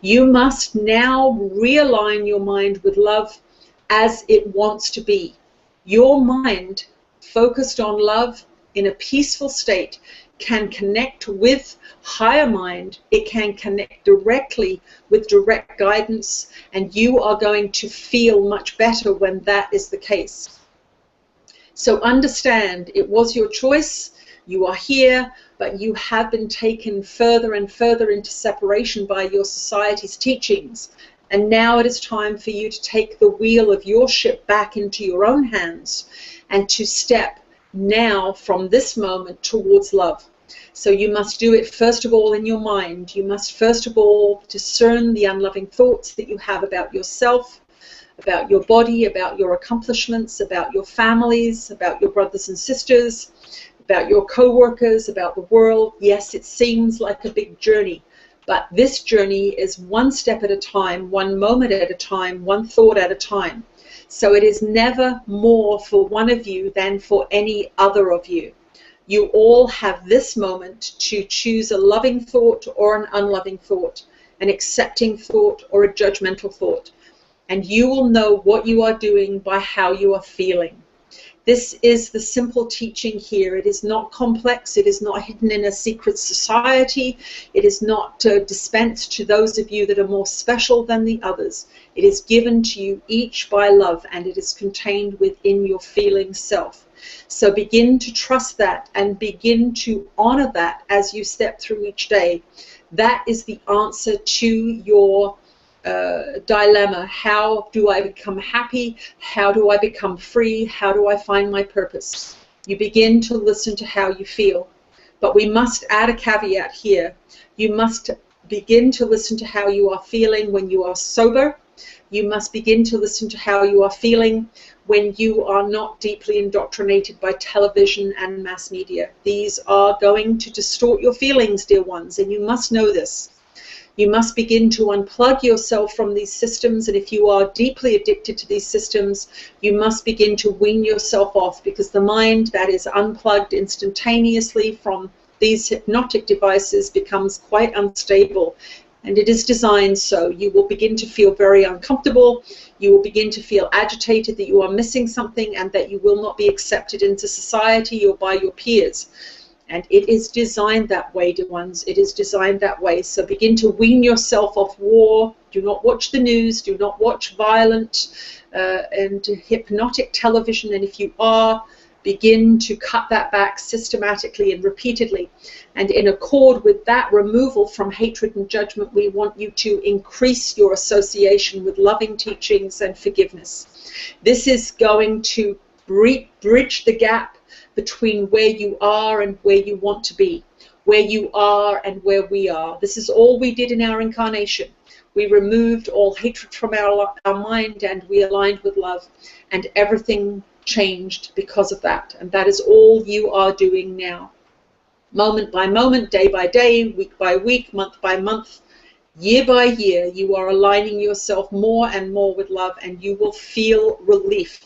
You must now realign your mind with love as it wants to be. Your mind focused on love in a peaceful state can connect with higher mind. It can connect directly with direct guidance, and you are going to feel much better when that is the case. So understand, it was your choice. You are here, but you have been taken further and further into separation by your society's teachings. And now it is time for you to take the wheel of your ship back into your own hands and to step now from this moment towards love. So you must do it first of all in your mind. You must first of all discern the unloving thoughts that you have about yourself, about your body, about your accomplishments, about your families, about your brothers and sisters, about your co-workers, about the world. Yes, it seems like a big journey, but this journey is one step at a time, one moment at a time, one thought at a time. So it is never more for one of you than for any other of you. You all have this moment to choose a loving thought or an unloving thought, an accepting thought or a judgmental thought. And you will know what you are doing by how you are feeling. This is the simple teaching here. It is not complex. It is not hidden in a secret society. It is not dispensed to those of you that are more special than the others. It is given to you each by love, and it is contained within your feeling self. So begin to trust that and begin to honor that as you step through each day. That is the answer to your dilemma. How do I become happy? How do I become free? How do I find my purpose? You begin to listen to how you feel. But we must add a caveat here. You must begin to listen to how you are feeling when you are sober. You must begin to listen to how you are feeling when you are not deeply indoctrinated by television and mass media. These are going to distort your feelings, dear ones, and you must know this. You must begin to unplug yourself from these systems, and if you are deeply addicted to these systems, you must begin to wean yourself off, because the mind that is unplugged instantaneously from these hypnotic devices becomes quite unstable. And it is designed so. You will begin to feel very uncomfortable. You will begin to feel agitated that you are missing something and that you will not be accepted into society or by your peers. And it is designed that way, dear ones. It is designed that way. So begin to wean yourself off war. Do not watch the news. Do not watch violent and hypnotic television. And if you are, begin to cut that back systematically and repeatedly. And in accord with that removal from hatred and judgment, we want you to increase your association with loving teachings and forgiveness. This is going to bridge the gap between where you are and where you want to be, where you are and where we are. This is all we did in our incarnation. We removed all hatred from our mind, and we aligned with love, and everything changed because of that. And that is all you are doing now. Moment by moment, day by day, week by week, month by month, year by year, you are aligning yourself more and more with love, and you will feel relief.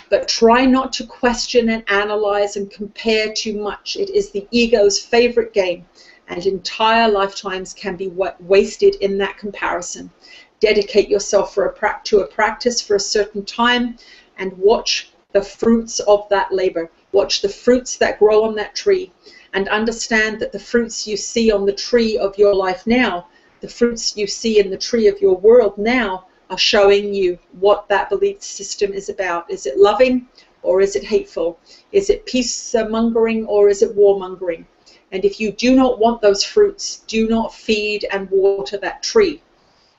But try not to question and analyze and compare too much. It is the ego's favorite game, and entire lifetimes can be wasted in that comparison. Dedicate yourself to a practice for a certain time and watch the fruits of that labor. Watch the fruits that grow on that tree, and understand that the fruits you see on the tree of your life now, the fruits you see in the tree of your world now, are showing you what that belief system is about. Is it loving or is it hateful? Is it peace-mongering or is it war-mongering? And if you do not want those fruits, do not feed and water that tree,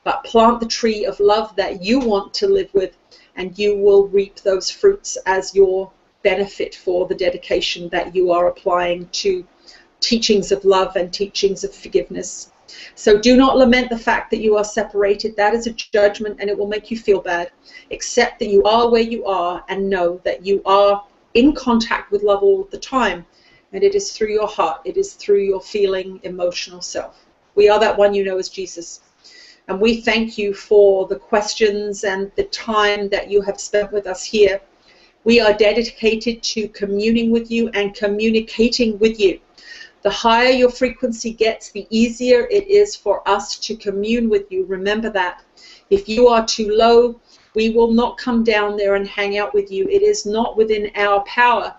but plant the tree of love that you want to live with, and you will reap those fruits as your benefit for the dedication that you are applying to teachings of love and teachings of forgiveness. So do not lament the fact that you are separated. That is a judgment, and it will make you feel bad. Accept that you are where you are, and know that you are in contact with love all the time. And it is through your heart. It is through your feeling, emotional self. We are that one you know as Jesus. And we thank you for the questions and the time that you have spent with us here. We are dedicated to communing with you and communicating with you. The higher your frequency gets, the easier it is for us to commune with you. Remember that. If you are too low, we will not come down there and hang out with you. It is not within our power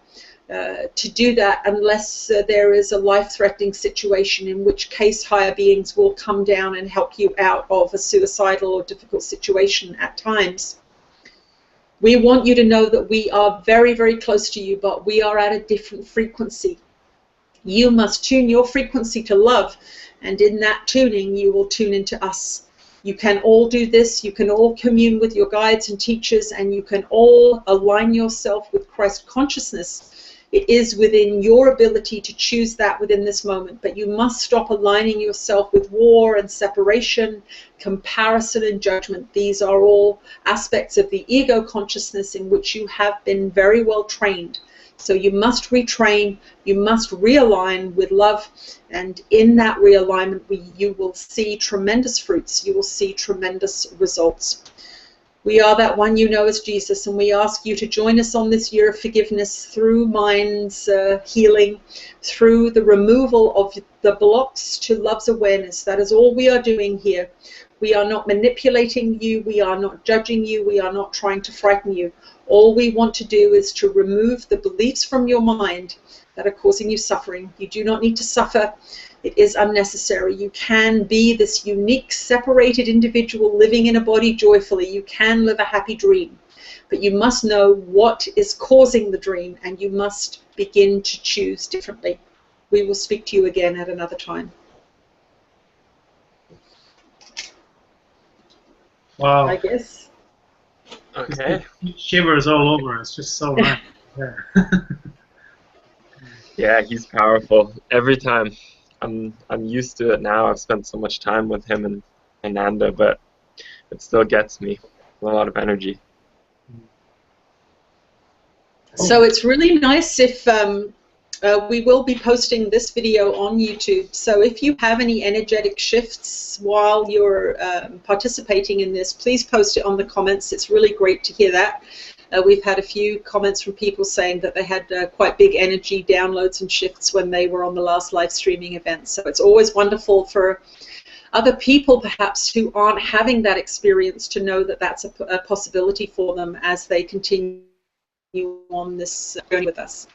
to do that unless there is a life-threatening situation, in which case higher beings will come down and help you out of a suicidal or difficult situation at times. We want you to know that we are very, very close to you, but we are at a different frequency. You must tune your frequency to love, and in that tuning you will tune into us. You can all do this. You can all commune with your guides and teachers, and you can all align yourself with Christ consciousness. It is within your ability to choose that within this moment, but you must stop aligning yourself with war and separation, comparison and judgment. These are all aspects of the ego consciousness in which you have been very well trained. So you must retrain, you must realign with love, and in that realignment you will see tremendous fruits, you will see tremendous results. We are that one you know as Jesus, and we ask you to join us on this year of forgiveness through mind's healing, through the removal of the blocks to love's awareness. That is all we are doing here. We are not manipulating you, we are not judging you, we are not trying to frighten you. All we want to do is to remove the beliefs from your mind that are causing you suffering. You do not need to suffer. It is unnecessary. You can be this unique, separated individual living in a body joyfully. You can live a happy dream. But you must know what is causing the dream, and you must begin to choose differently. We will speak to you again at another time. Wow. I guess. Okay. Shivers all over. It's just so nice. Yeah. Yeah, he's powerful. Every time. I'm used to it now. I've spent so much time with him and Ananda, but it still gets me. A lot of energy. So it's really nice if we will be posting this video on YouTube. So if you have any energetic shifts while you're participating in this, please post it on the comments. It's really great to hear that. We've had a few comments from people saying that they had quite big energy downloads and shifts when they were on the last live streaming event. So it's always wonderful for other people perhaps who aren't having that experience to know that that's a possibility for them as they continue on this journey with us.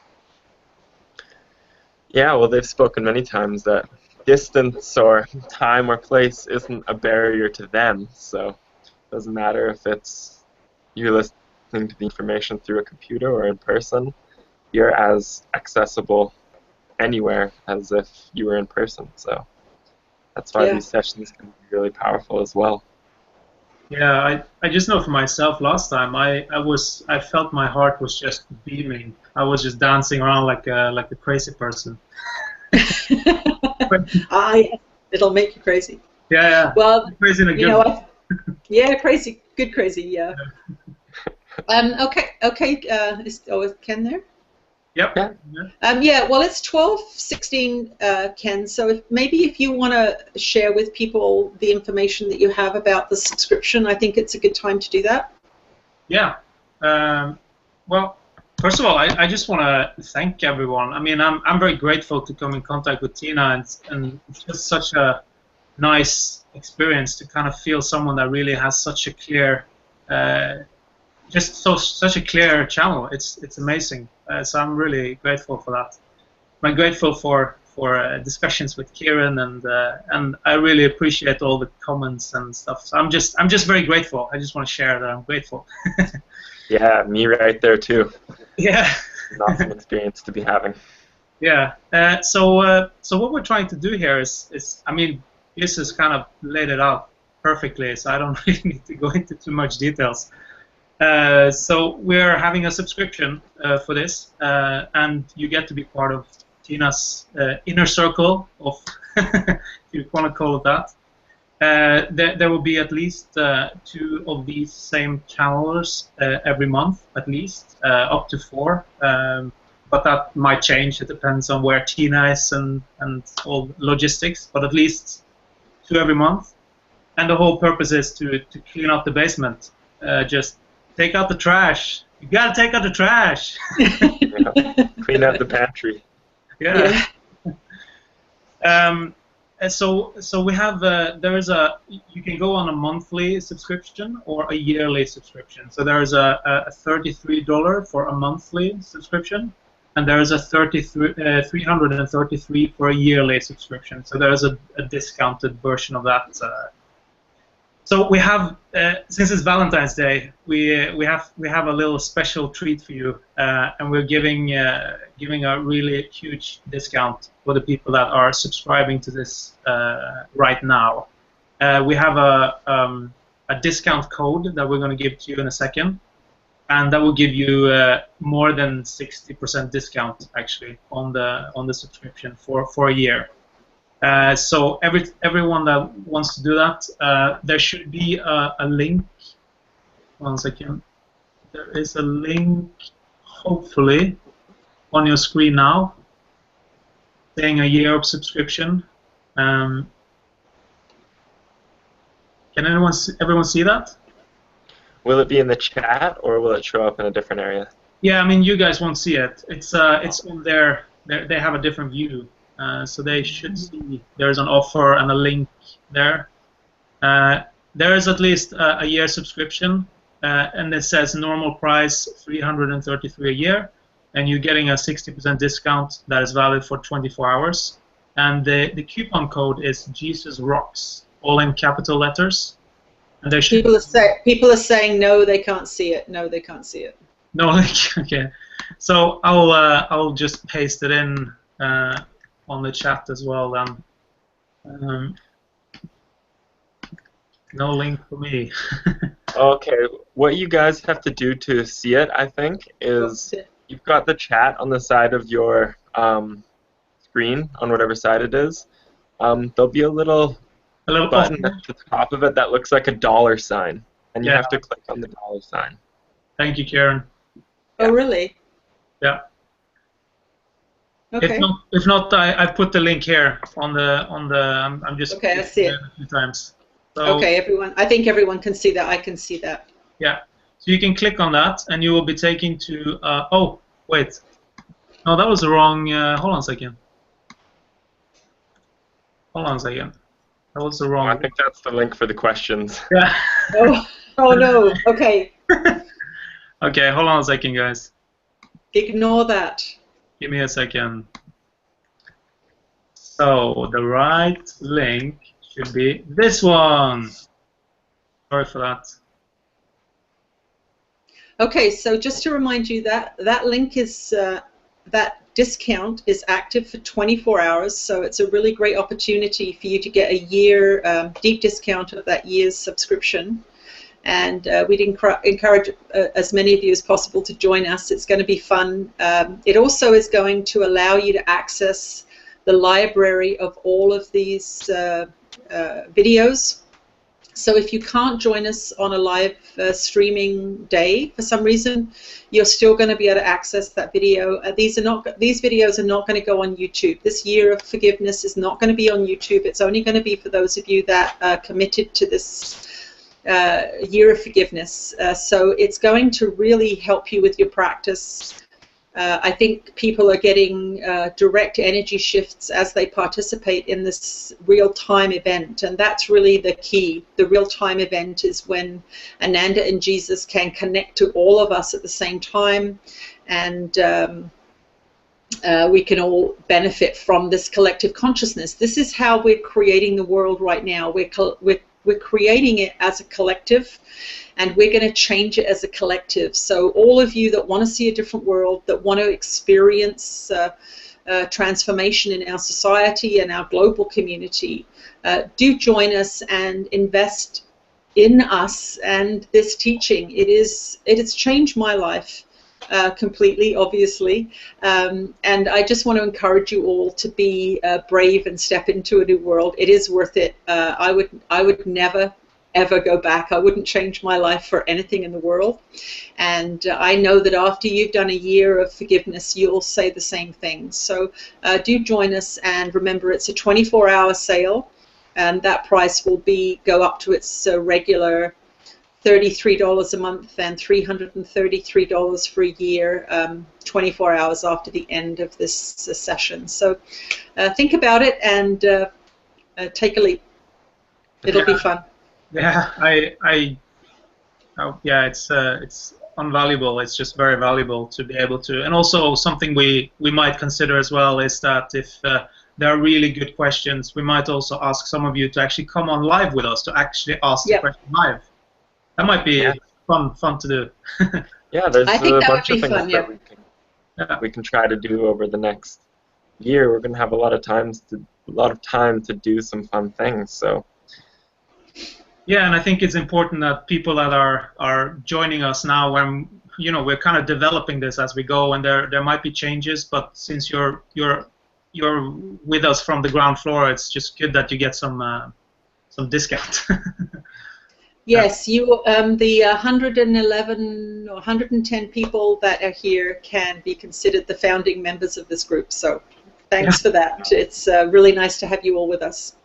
Yeah, well, they've spoken many times that distance or time or place isn't a barrier to them. So it doesn't matter if it's you listening to the information through a computer or in person. You're as accessible anywhere as if you were in person. So that's why these sessions can be really powerful as well. Yeah, I just know for myself. Last time I felt my heart was just beaming. I was just dancing around like a crazy person. It'll make you crazy. Yeah. Well, crazy in a good way. Yeah, crazy, good crazy. Yeah. Okay. Is Ken there? Yep. Yeah. Well, it's 12:16, Ken. So maybe if you want to share with people the information that you have about the subscription, I think it's a good time to do that. Yeah. Well, first of all, I just want to thank everyone. I mean, I'm very grateful to come in contact with Tina, and it's just such a nice experience to kind of feel someone that really has such a clear. Such a clear channel. It's amazing. So I'm really grateful for that. I'm grateful for discussions with Kieran, and I really appreciate all the comments and stuff. So I'm just very grateful. I just want to share that I'm grateful. Yeah, me right there too. Yeah. An awesome experience to be having. Yeah. So what we're trying to do here is I mean, this has kind of laid it out perfectly. So I don't really need to go into too much details. So we're having a subscription for this, and you get to be part of Tina's inner circle of, if you want to call it that. There will be at least 2 of these same channelers every month, at least, up to 4. But that might change. It depends on where Tina is and all logistics. But at least 2 every month. And the whole purpose is to clean up the basement. Just take out the trash. You gotta take out the trash. Yeah. Clean out the pantry. Yeah. So we have you can go on a monthly subscription or a yearly subscription. So there is a $33 for a monthly subscription, and there is a $333 for a yearly subscription. So there is a discounted version of that. So we have, since it's Valentine's Day, we have a little special treat for you, and we're giving a really huge discount for the people that are subscribing to this right now. We have a discount code that we're going to give to you in a second, and that will give you more than 60% discount actually on the subscription for a year. So everyone that wants to do that, there should be a link. 1 second. There is a link, hopefully, on your screen now, saying a year of subscription. Can everyone see that? Will it be in the chat, or will it show up in a different area? Yeah, I mean, you guys won't see it. It's on there. They have a different view. So they should see there's an offer and a link there. There is at least a year subscription, and it says normal price $333 a year, and you're getting a 60% discount that is valid for 24 hours. And the coupon code is Jesus Rocks, all in capital letters. And there should people are saying no, they can't see it. No, they can't see it. No, okay. So I'll just paste it in. On the chat as well then. No link for me. Okay, what you guys have to do to see it, I think, is you've got the chat on the side of your screen, on whatever side it is. There'll be a little button at the top of it that looks like a $sign, and you have to click on the $sign. Thank you, Karen. Oh, really? Yeah. Okay. If not, I put the link here on the. I'm just. Okay, I see it. A few times. So, okay, everyone. I think everyone can see that. I can see that. Yeah. So you can click on that, and you will be taken to. Oh, wait. No, that was the wrong. Hold on a second. Hold on a second. That was the wrong. I think that's the link for the questions. Yeah. Oh no. Okay. Okay, hold on a second, guys. Ignore that. Give me a second. So the right link should be this one. Sorry for that. Okay, so just to remind you that that link is that discount is active for 24 hours, so it's a really great opportunity for you to get a year deep discount of that year's subscription. And we'd encourage as many of you as possible to join us. It's going to be fun. It also is going to allow you to access the library of all of these videos. So if you can't join us on a live streaming day for some reason, you're still going to be able to access that video. These videos are not going to go on YouTube. This year of forgiveness is not going to be on YouTube. It's only going to be for those of you that are committed to this year of forgiveness. So it's going to really help you with your practice. I think people are getting direct energy shifts as they participate in this real-time event, and that's really the key. The real-time event is when Ananda and Jesus can connect to all of us at the same time, and we can all benefit from this collective consciousness. This is how we're creating the world right now. We're creating it as a collective, and we're going to change it as a collective. So all of you that want to see a different world, that want to experience transformation in our society and our global community, do join us and invest in us and this teaching. It has changed my life. completely, obviously. And I just want to encourage you all to be brave and step into a new world. It is worth it. I would never, ever go back. I wouldn't change my life for anything in the world. And I know that after you've done a year of forgiveness, you'll say the same thing. So do join us, and remember, it's a 24-hour sale, and that price will go up to its regular $33 a month and $333 for a year, 24 hours after the end of this session. So think about it and take a leap. It'll be fun. Yeah, yeah, it's invaluable. It's just very valuable to be able to, and also something we might consider as well is that if there are really good questions, we might also ask some of you to actually come on live with us to actually ask the question live. That might be fun to do. Yeah, there's I think a that bunch would of be things fun, that we can try to do over the next year. We're going to have a lot of time to do some fun things. So. Yeah, and I think it's important that people that are joining us now, when we're kind of developing this as we go, and there might be changes, but since you're with us from the ground floor, it's just good that you get some discount. Yes, the 111 or 110 people that are here can be considered the founding members of this group. So thanks for that. It's really nice to have you all with us.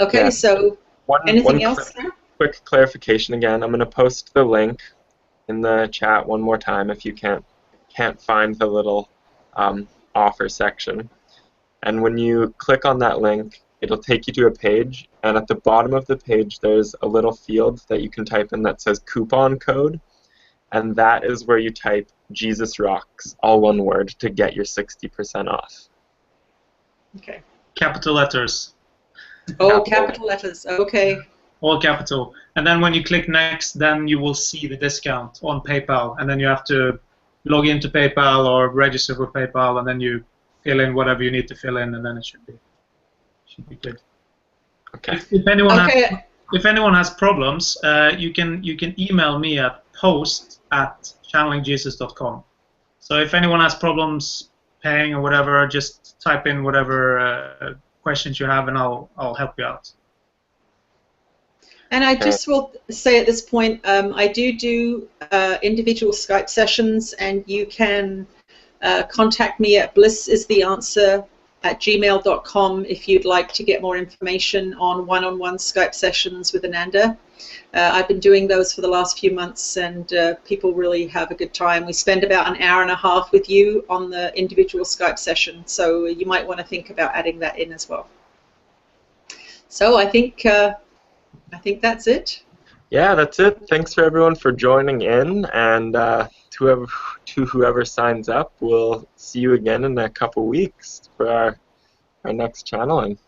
Okay, so anything else? Quick clarification again. I'm going to post the link in the chat one more time if you can't find the little offer section. And when you click on that link, it'll take you to a page, and at the bottom of the page there's a little field that you can type in that says coupon code, and that is where you type Jesus Rocks, all one word, to get your 60% off. Okay. Capital letters. Oh, capital letters. Okay. All capital. And then when you click next, then you will see the discount on PayPal, and then you have to log into PayPal or register for PayPal, and then you fill in whatever you need to fill in, and then it should be good. Okay. If anyone has problems, you can email me at post@channelingjesus.com. So if anyone has problems paying or whatever, just type in whatever questions you have, and I'll help you out. And I just will say at this point, I do individual Skype sessions, and you can contact me at blissistheanswer@gmail.com if you'd like to get more information on one-on-one Skype sessions with Ananda. I've been doing those for the last few months, and people really have a good time. We spend about an hour and a half with you on the individual Skype session, so you might want to think about adding that in as well. So I think that's it. Yeah, that's it. Thanks for everyone for joining in, and to whoever signs up, we'll see you again in a couple weeks for our next channeling.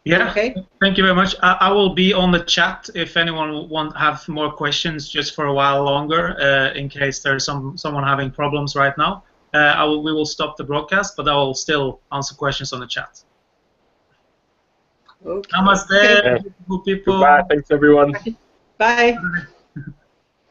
Yeah. Okay. Thank you very much. I will be on the chat if anyone have more questions, just for a while longer, in case there's someone having problems right now. We will stop the broadcast, but I will still answer questions on the chat. Okay. Namaste, people. Goodbye. Thanks, everyone. Bye.